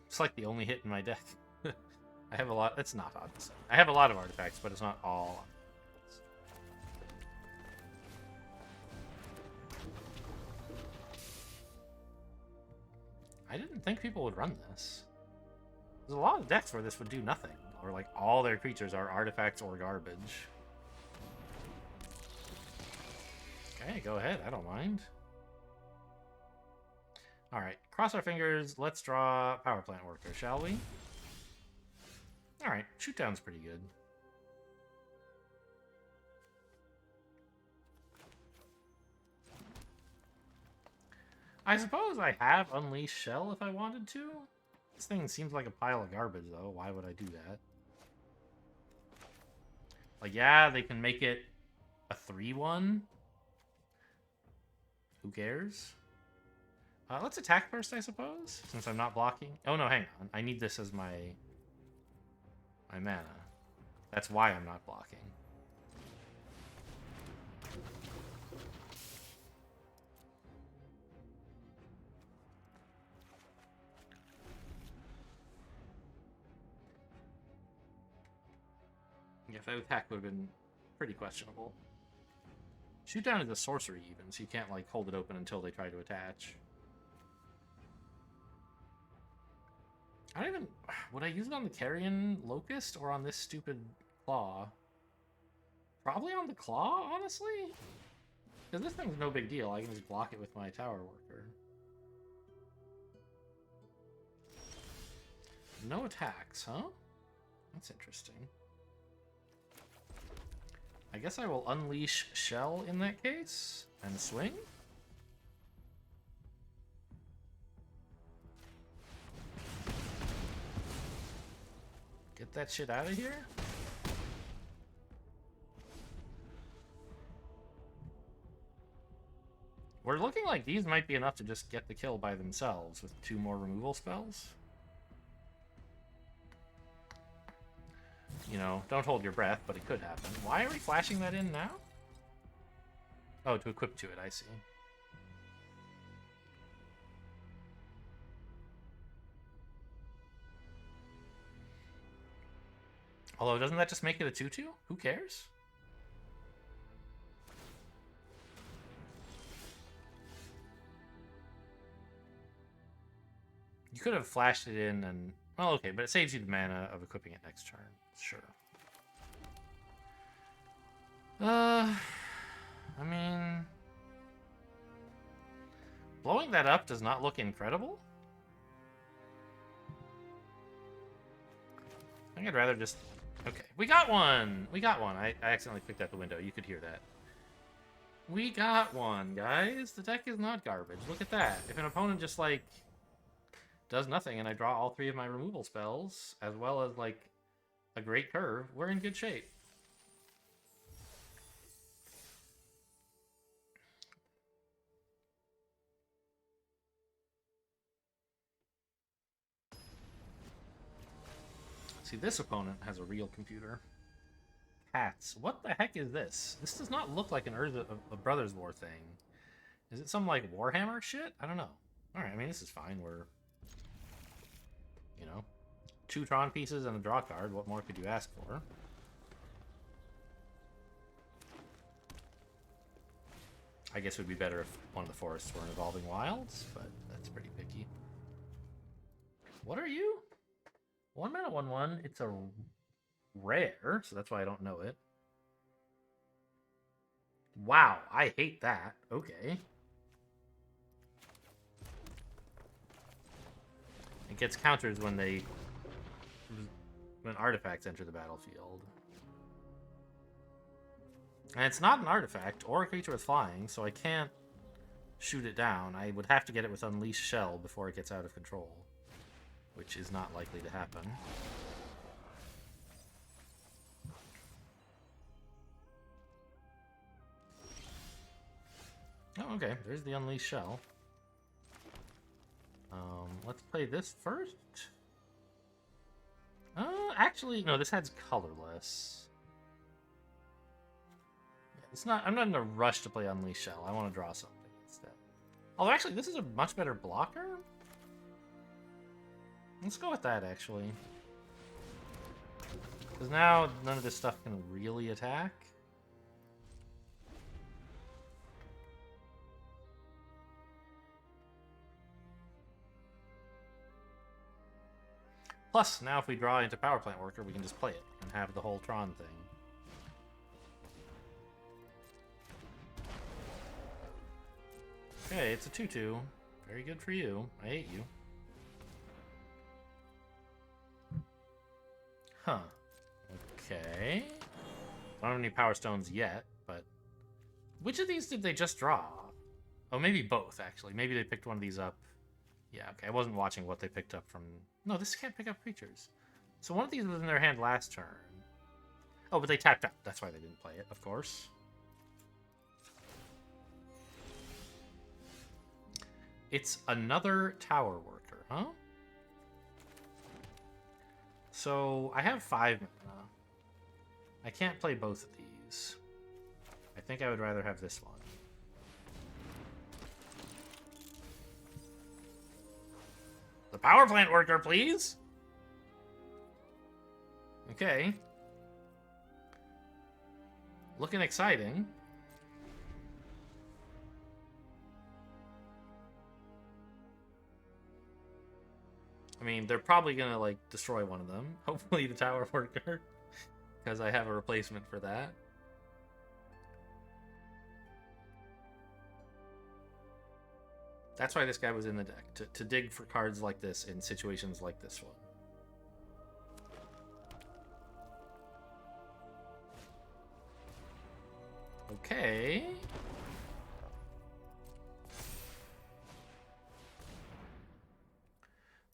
It's like the only hit in my deck. I have a lot. It's not obvious. I have a lot of artifacts, but it's not all. I didn't think people would run this. There's a lot of decks where this would do nothing. Or, like, all their creatures are artifacts or garbage. Okay, go ahead. I don't mind. Alright, cross our fingers. Let's draw power plant worker, shall we? Alright, shoot down's pretty good. I suppose I have Unleash Shell if I wanted to. This thing seems like a pile of garbage, though. Why would I do that? Like, yeah, they can make it a 3-1. Who cares? Let's attack first, I suppose, since I'm not blocking. Oh, no, hang on. I need this as my mana. That's why I'm not blocking. Yeah, if I attack would have been pretty questionable. Shoot down is a sorcery even, so you can't like hold it open until they try to attach. I don't even... Would I use it on the Carrion Locust or on this stupid Claw? Probably on the Claw, honestly? Because this thing's no big deal. I can just block it with my Tower Worker. No attacks, huh? That's interesting. I guess I will Unleash Shell in that case and swing. Get that shit out of here. We're looking like these might be enough to just get the kill by themselves with 2 more removal spells. You know, don't hold your breath, but it could happen. Why are we flashing that in now? Oh, to equip to it, I see. Although, doesn't that just make it a 2-2? Who cares? You could have flashed it in and... Well, okay, but it saves you the mana of equipping it next turn. Sure. I mean... Blowing that up does not look incredible. I think I'd rather just... Okay, we got one! We got one. I accidentally clicked out the window. You could hear that. We got one, guys. The deck is not garbage. Look at that. If an opponent just, like, does nothing and I draw all 3 of my removal spells, as well as, like, a great curve, we're in good shape. See, this opponent has a real computer. Cats. What the heck is this? This does not look like an a Brothers War thing. Is it some, like, Warhammer shit? I don't know. Alright, I mean, this is fine. We're... You know, 2 Tron pieces and a draw card. What more could you ask for? I guess it would be better if one of the forests were Evolving Wilds, but that's pretty picky. What are you? 1 mana, 1/1. It's a rare, so that's why I don't know it. Wow, I hate that. Okay. It gets counters when artifacts enter the battlefield. And it's not an artifact or a creature with flying, so I can't shoot it down. I would have to get it with Unleash Shell before it gets out of control, which is not likely to happen. Oh, okay. There's the Unleash Shell. Let's play this first. Actually, no, this has colorless. It's not. I'm not in a rush to play Unleash Shell. I want to draw something instead. Although, actually, this is a much better blocker. Let's go with that, actually. Because now none of this stuff can really attack. Plus, now if we draw into Power Plant Worker, we can just play it and have the whole Tron thing. Okay, it's a 2-2. Very good for you. I hate you. Huh. Okay. I don't have any power stones yet, but... Which of these did they just draw? Oh, maybe both, actually. Maybe they picked one of these up. Yeah, okay. I wasn't watching what they picked up from... No, this can't pick up creatures. So one of these was in their hand last turn. Oh, but they tapped out. That's why they didn't play it, of course. It's another tower worker, huh? So, I have 5 mana. I can't play both of these. I think I would rather have this one. The power plant worker, please! Okay. Looking exciting. I mean, they're probably gonna, like, destroy one of them. Hopefully the tower worker. Because I have a replacement for that. That's why this guy was in the deck. To dig for cards like this in situations like this one. Okay.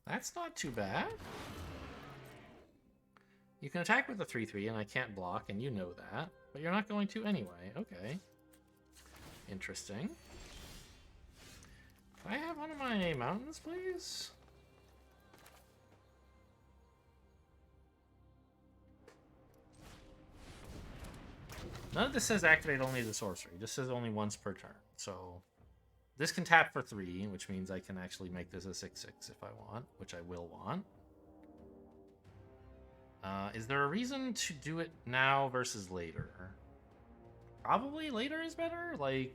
That's not too bad. You can attack with a 3/3 and I can't block, and you know that. But you're not going to anyway. Okay. Interesting. Can I have one of my mountains, please? None of this says activate only the sorcery. It just says only once per turn. So this can tap for 3, which means I can actually make this a 6/6 if I want, which I will want. Is there a reason to do it now versus later? Probably later is better? Like,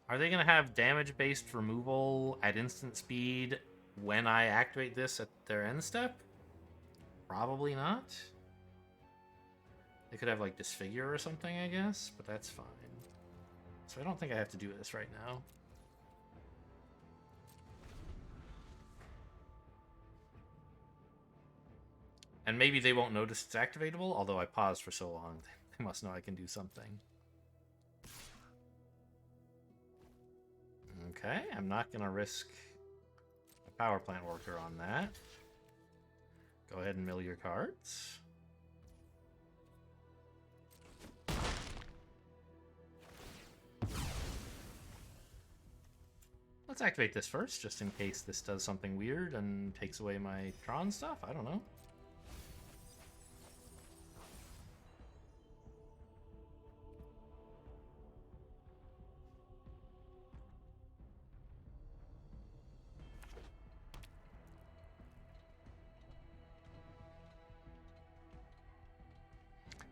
are they going to have damage-based removal at instant speed when I activate this at their end step? Probably not. They could have, like, Disfigure or something, I guess, but that's fine. So I don't think I have to do this right now. And maybe they won't notice it's activatable, although I paused for so long. They must know I can do something. Okay, I'm not going to risk a power plant worker on that. Go ahead and mill your cards. Let's activate this first, just in case this does something weird and takes away my Tron stuff. I don't know.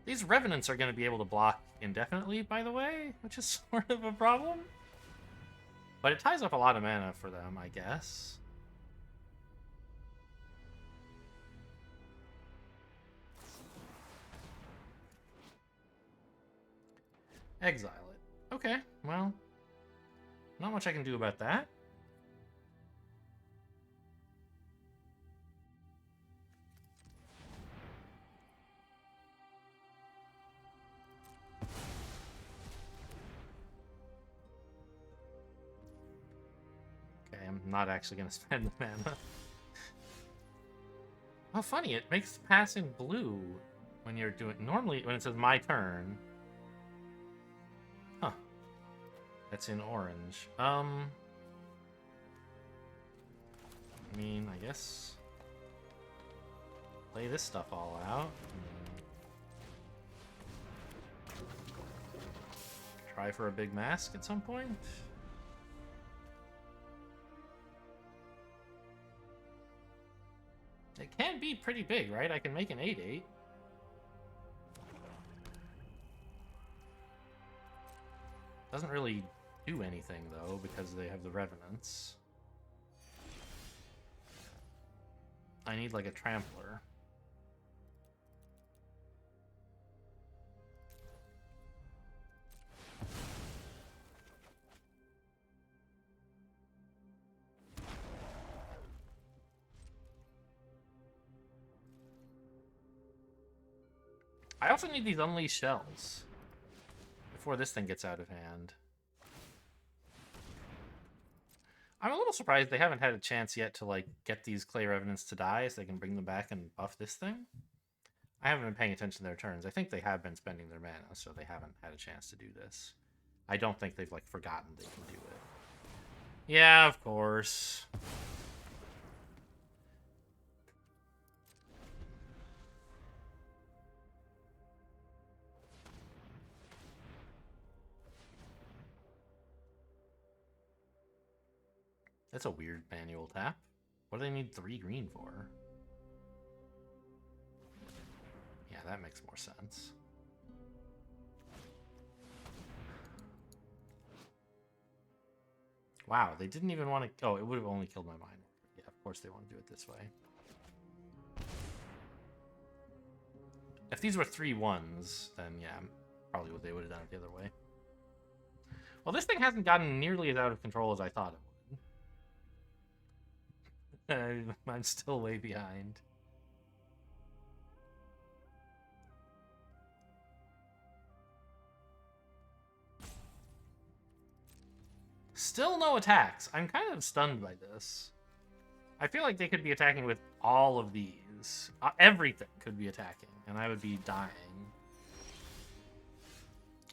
These Revenants are going to be able to block indefinitely, by the way, which is sort of a problem. But it ties up a lot of mana for them, I guess. Exile it. Okay, well, not much I can do about that. I'm not actually going to spend the mana. How funny, it makes the pass in blue when you're doing... Normally, when it says my turn... Huh. That's in orange. I mean, I guess... Play this stuff all out. Try for a big mask at some point. It can be pretty big, right? I can make an 8/8. Doesn't really do anything, though, because they have the Revenants. I need, like, a Trampler. I also need these unleashed shells before this thing gets out of hand. I'm a little surprised they haven't had a chance yet to, like, get these Clay Revenants to die so they can bring them back and buff this thing. I haven't been paying attention to their turns. I think they have been spending their mana, so they haven't had a chance to do this. I don't think they've, like, forgotten they can do it. Yeah, of course. That's a weird manual tap. What do they need 3 green for? Yeah, that makes more sense. Wow, they didn't even want to... Oh, it would have only killed my mind. Yeah, of course they want to do it this way. If these were 3/1s, then yeah, probably what they would have done it the other way. Well, this thing hasn't gotten nearly as out of control as I thought it would. I'm still way behind. Still no attacks. I'm kind of stunned by this. I feel like they could be attacking with all of these. Everything could be attacking, and I would be dying.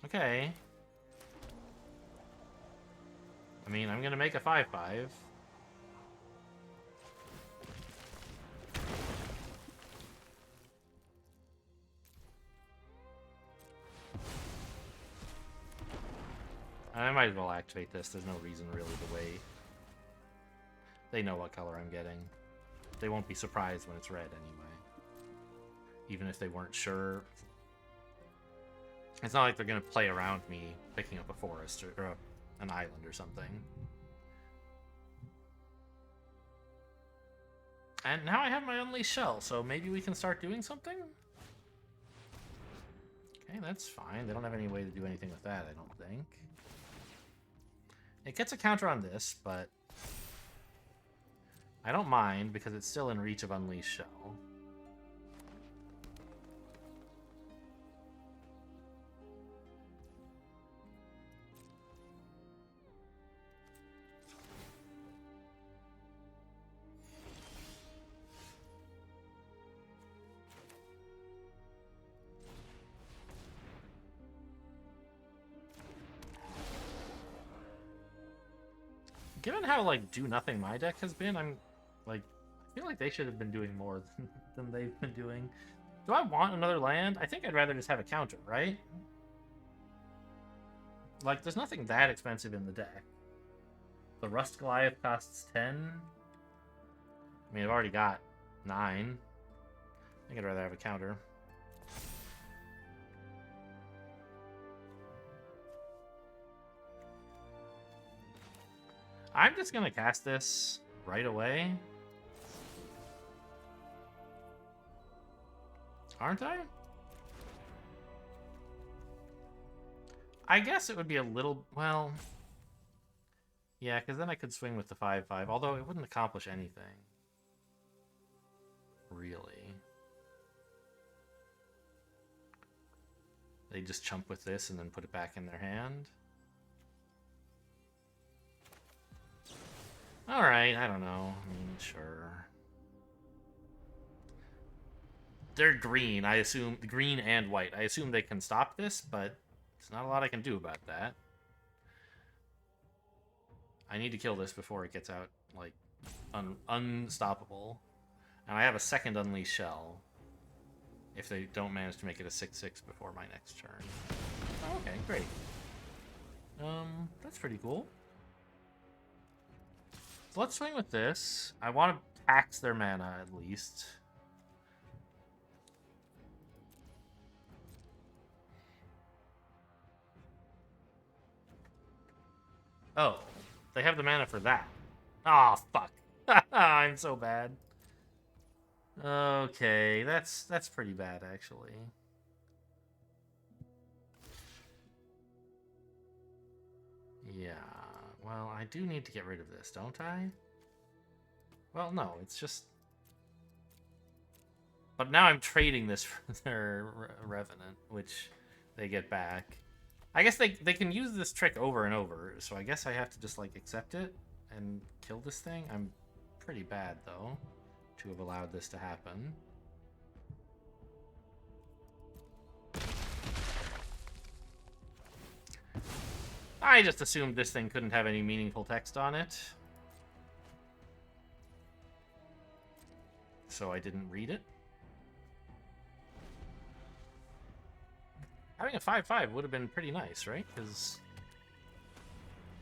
Okay. I mean, I'm gonna make a 5/5. I might as well activate this. There's no reason really to wait. They know what color I'm getting. They won't be surprised when it's red anyway. Even if they weren't sure. It's not like they're going to play around me picking up a forest or an island or something. And now I have my Unleashed Shell, so maybe we can start doing something? Okay, that's fine. They don't have any way to do anything with that, I don't think. It gets a counter on this, but I don't mind because it's still in reach of Unleashed Shell. Given how, like, do-nothing my deck has been, I'm, like, I feel like they should have been doing more than they've been doing. Do I want another land? I think I'd rather just have a counter, right? Like, there's nothing that expensive in the deck. The Rust Goliath costs 10. I mean, I've already got 9. I think I'd rather have a counter. I'm just gonna cast this right away. Aren't I? I guess it would be a little... Well... Yeah, because then I could swing with the 5/5, although it wouldn't accomplish anything. Really. They just chump with this and then put it back in their hand. Alright, I don't know. I mean, sure. They're green, I assume. Green and white. I assume they can stop this, but there's not a lot I can do about that. I need to kill this before it gets out, like, unstoppable. And I have a second Unleashed Shell. If they don't manage to make it a 6/6 before my next turn. Oh, okay, great. That's pretty cool. So let's swing with this. I want to tax their mana, at least. Oh, they have the mana for that. Oh, fuck. I'm so bad. Okay, that's pretty bad, actually. Yeah, well, I do need to get rid of this, don't I? Well, no, it's just... But now I'm trading this for their Revenant, which they get back. I guess they can use this trick over and over, so I guess I have to just, like, accept it and kill this thing. I'm pretty bad, though, to have allowed this to happen. I just assumed this thing couldn't have any meaningful text on it. So I didn't read it. Having a 5/5 would have been pretty nice, right? Because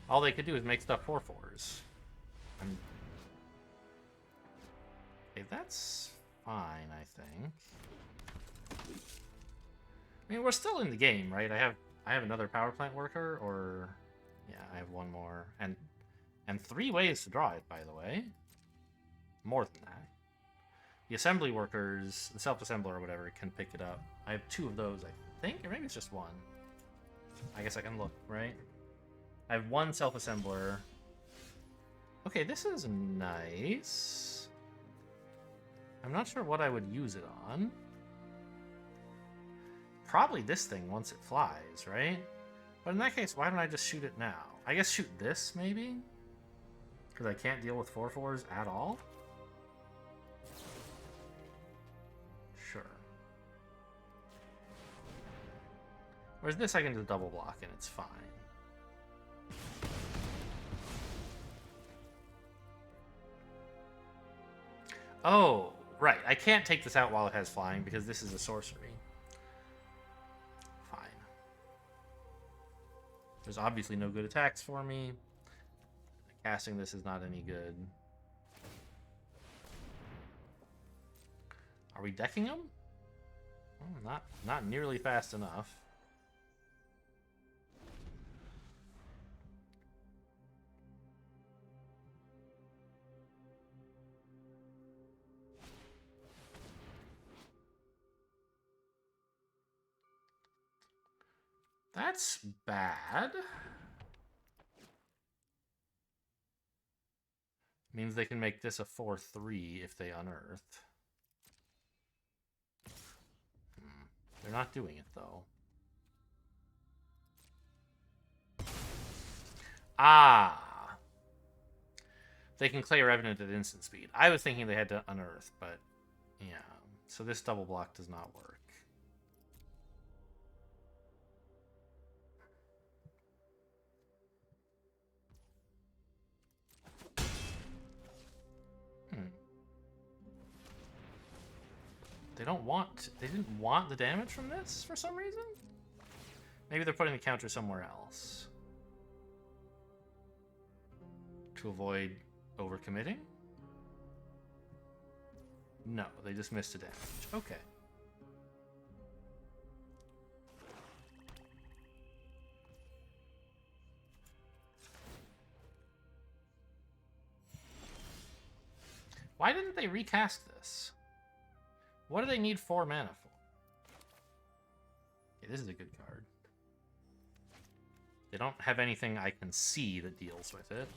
all they could do is make stuff 4/4s. Okay, that's fine, I think. I mean, we're still in the game, right? I have another power plant worker, or yeah, I have one more, and 3 ways to draw it, by the way. More than that. The assembly workers, the self-assembler or whatever, can pick it up. I have 2 of those, I think, or maybe it's just 1. I guess I can look, right? I have 1 self-assembler. Okay, this is nice. I'm not sure what I would use it on. Probably this thing once it flies, right? But in that case, why don't I just shoot it now? I guess shoot this, maybe? Because I can't deal with 4/4s at all? Sure. Whereas this I can just double block and it's fine. Oh, right. I can't take this out while it has flying because this is a sorcery. Fine. There's obviously no good attacks for me. Casting this is not any good. Are we decking them? Well, not nearly fast enough. That's bad. Means they can make this a 4/3 if they unearth. They're not doing it, though. Ah! They can clay Revenant at instant speed. I was thinking they had to unearth, but yeah. So this double block does not work. They didn't want the damage from this for some reason? Maybe they're putting the counter somewhere else. To avoid overcommitting? No, they just missed the damage. Okay. Why didn't they recast this? What do they need 4 mana for? Okay, this is a good card. They don't have anything I can see that deals with it.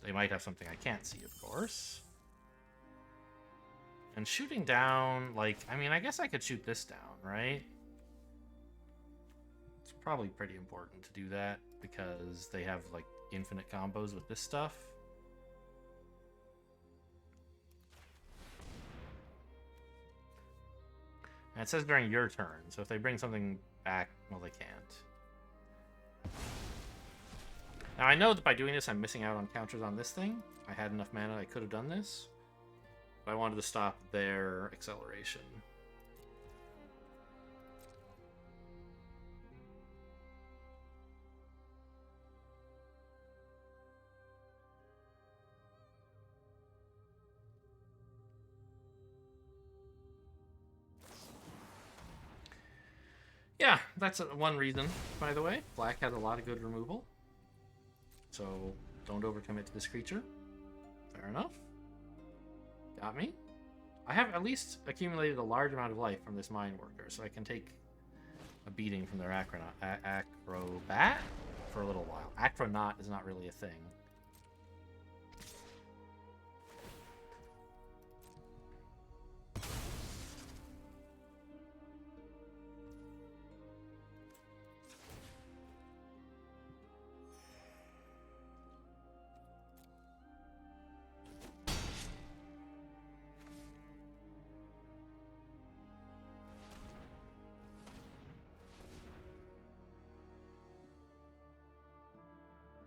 They might have something I can't see, of course. And shooting down, like, I mean, I guess I could shoot this down, right? It's probably pretty important to do that because they have, like, infinite combos with this stuff. And it says during your turn, so if they bring something back, well, they can't. Now, I know that by doing this, I'm missing out on counters on this thing. I had enough mana, I could have done this. But I wanted to stop their acceleration. Yeah, that's one reason, by the way. Black has a lot of good removal. So, don't overcommit to this creature. Fair enough. Got me. I have at least accumulated a large amount of life from this Mine Worker, so I can take a beating from their Acrobat for a little while. Acronaut is not really a thing.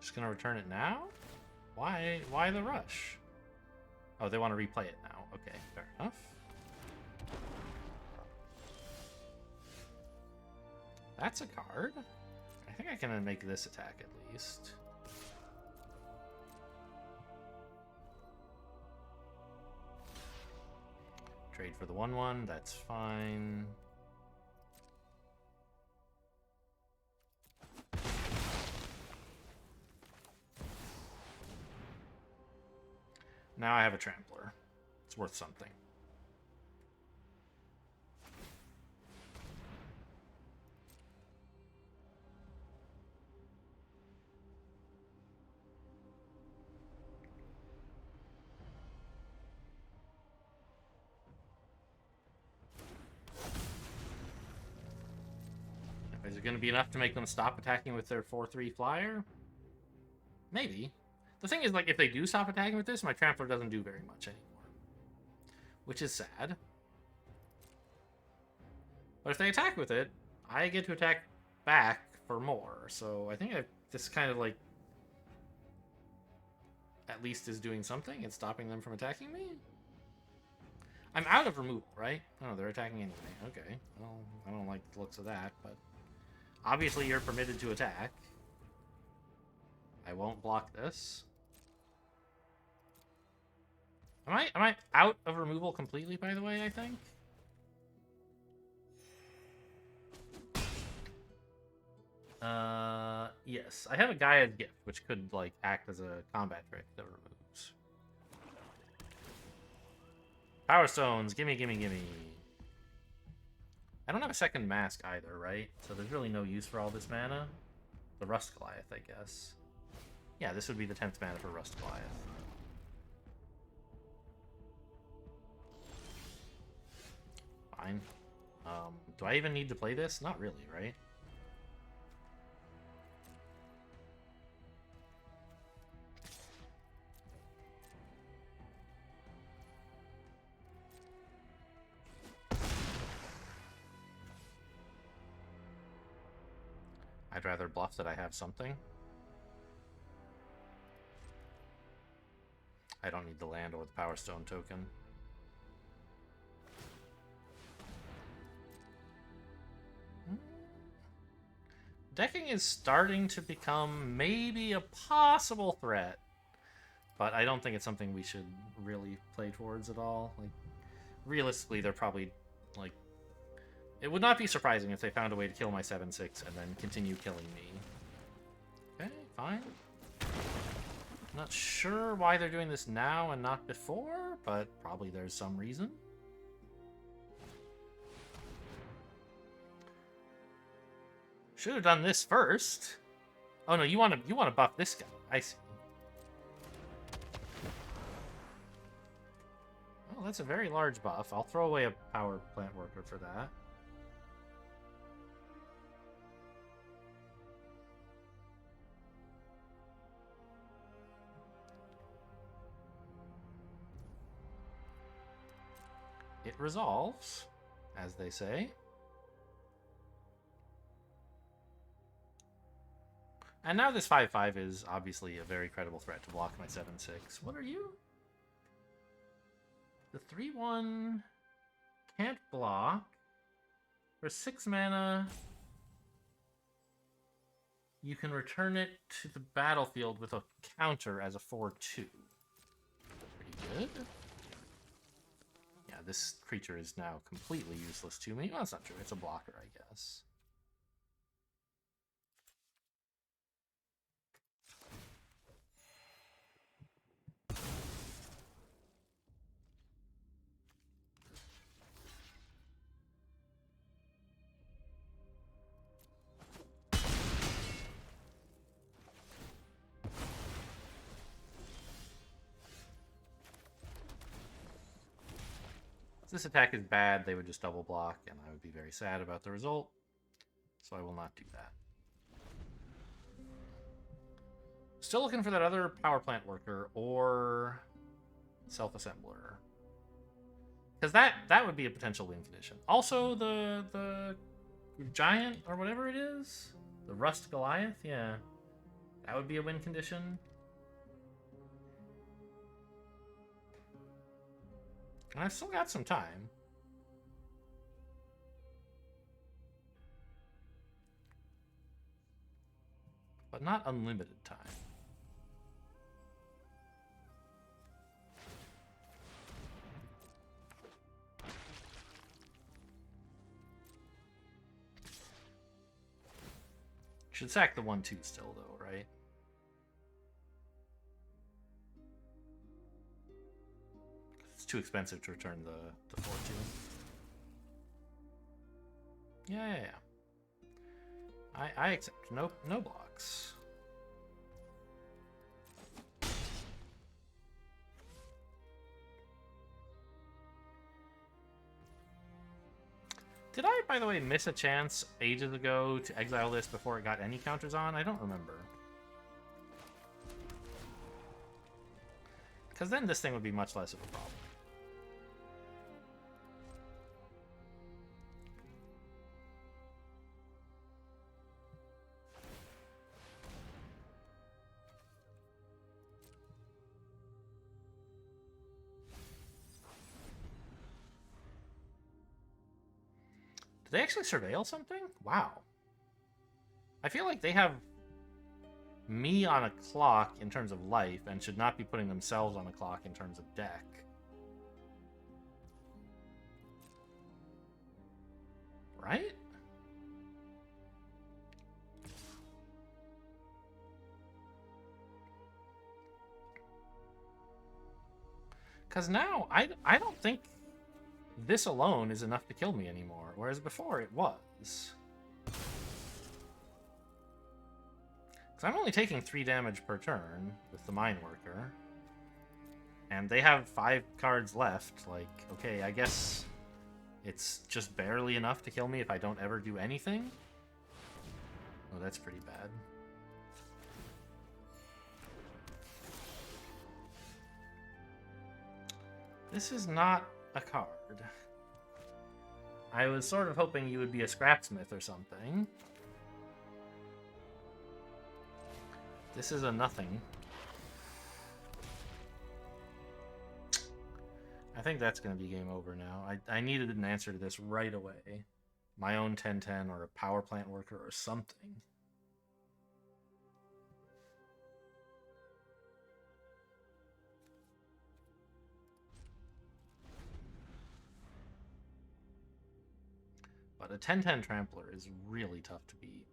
Just gonna return it now? Why the rush? Oh, they want to replay it now. Okay, fair enough. That's a card. I think I can make this attack at least. Trade for the 1/1, that's fine. Now I have a Trampler. It's worth something. Is it going to be enough to make them stop attacking with their 4/3 flyer? Maybe. The thing is, like, if they do stop attacking with this, my Trampler doesn't do very much anymore. Which is sad. But if they attack with it, I get to attack back for more. So I think this kind of, like, at least is doing something. It's stopping them from attacking me. I'm out of removal, right? Oh, they're attacking anyway. Okay. Well, I don't like the looks of that, but obviously you're permitted to attack. I won't block this. Am I out of removal completely, by the way, I think? Yes. I have a Gaia's Gift, which could, like, act as a combat trick that removes. Power Stones, gimme, gimme, gimme. I don't have a second mask either, right? So there's really no use for all this mana. The Rust Goliath, I guess. Yeah, this would be the 10th mana for Rust Goliath. Fine. Do I even need to play this? Not really, right? I'd rather bluff that I have something. I don't need the land or the Power Stone token. Decking is starting to become maybe a possible threat, but I don't think it's something we should really play towards at all. Like, realistically, they're probably, like, it would not be surprising if they found a way to kill my 7/6 and then continue killing me. Okay, fine. I'm not sure why they're doing this now and not before, but probably there's some reason. Should have done this first. Oh no, you want to buff this guy. I see. Oh, that's a very large buff. I'll throw away a power plant worker for that. It resolves, as they say. And now this 5/5 is obviously a very credible threat to block my 7/6. What are you? The 3/1 can't block. For 6 mana, you can return it to the battlefield with a counter as a 4/2. Pretty good. Yeah, this creature is now completely useless to me. Well, that's not true. It's a blocker, I guess. If this attack is bad, they would just double block, and I would be very sad about the result. So I will not do that. Still looking for that other power plant worker or self-assembler. Because that would be a potential win condition. Also, the giant, or whatever it is, the Rust Goliath, yeah. That would be a win condition. And I've still got some time. But not unlimited time. Should sack the 1-2 still, though, right? It's too expensive to return the 4-2. Yeah. I accept. No blocks. Did I, by the way, miss a chance ages ago to exile this before it got any counters on? I don't remember. Because then this thing would be much less of a problem. Did they actually surveil something? Wow. I feel like they have me on a clock in terms of life and should not be putting themselves on a clock in terms of deck. Right? Because now, I don't think this alone is enough to kill me anymore, whereas before it was. Because I'm only taking 3 damage per turn with the Mine Worker. And they have 5 cards left. Like, okay, I guess it's just barely enough to kill me if I don't ever do anything. Oh, that's pretty bad. This is not a card. I was sort of hoping you would be a scrapsmith or something. This is a nothing. I think that's going to be game over now. I needed an answer to this right away. My own 10-10 or a power plant worker or something. But a 10-10 Trampler is really tough to beat.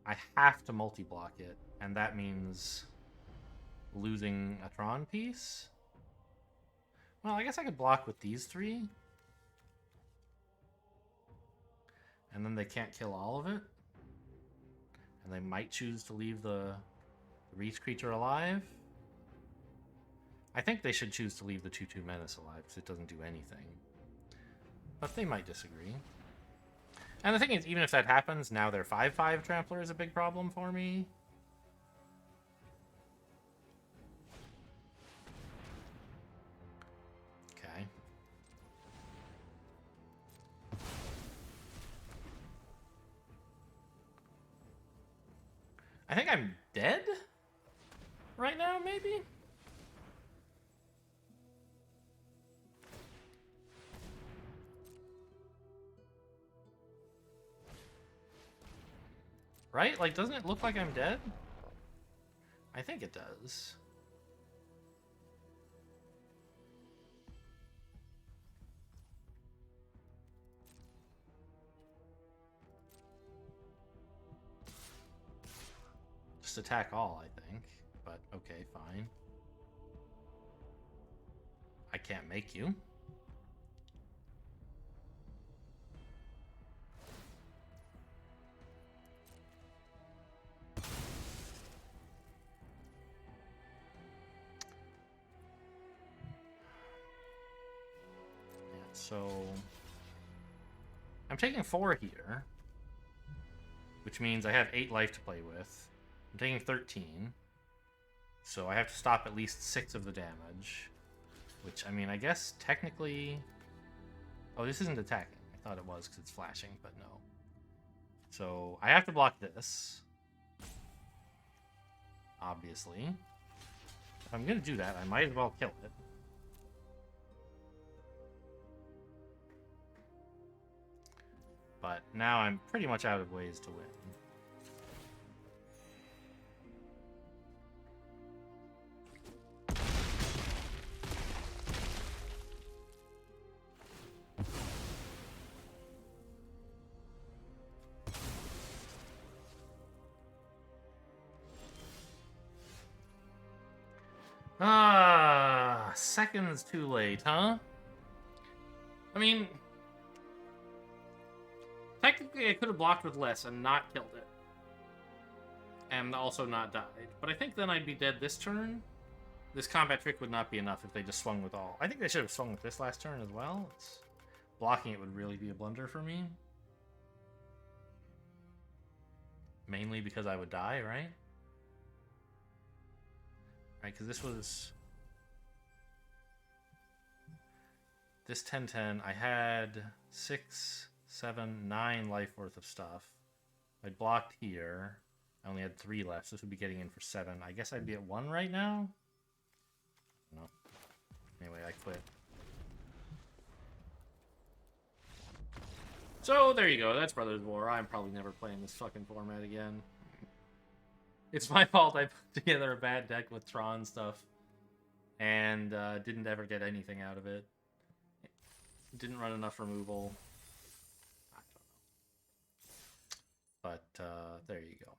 I have to multi-block it, and that means losing a Tron piece? Well, I guess I could block with these 3. And then they can't kill all of it. And they might choose to leave the Reach creature alive. I think they should choose to leave the 2-2 Menace alive, because it doesn't do anything. But they might disagree. And the thing is, even if that happens, now their 5-5 Trampler is a big problem for me. Okay. I think I'm dead right now, maybe? Right? Like, doesn't it look like I'm dead? I think it does. Just attack all, I think. But, okay, fine. I can't make you. So I'm taking 4 here, which means I have 8 life to play with. I'm taking 13, so I have to stop at least 6 of the damage, which, I mean, I guess technically... Oh, this isn't attacking. I thought it was because it's flashing, but no. So I have to block this. obviously. If I'm gonna do that, I might as well kill it. But now I'm pretty much out of ways to win. Seconds too late, huh? I mean, technically I could have blocked with less and not killed it. And also not died. But I think then I'd be dead this turn. This combat trick would not be enough if they just swung with all. I think they should have swung with this last turn as well. Blocking it would really be a blunder for me. Mainly because I would die, right? Right, because this was... This 10-10, I had 6, 7, 9 life worth of stuff. I blocked here. I only had 3 left, so this would be getting in for 7. I guess I'd be at 1 right now? No. Anyway, I quit. So, there you go. That's Brothers War. I'm probably never playing this fucking format again. It's my fault I put together a bad deck with Tron stuff. And didn't ever get anything out of it. Didn't run enough removal. I don't know. But there you go.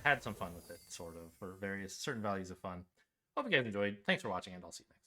Had some fun with it, sort of, for certain values of fun. Hope you guys enjoyed. Thanks for watching, and I'll see you next time.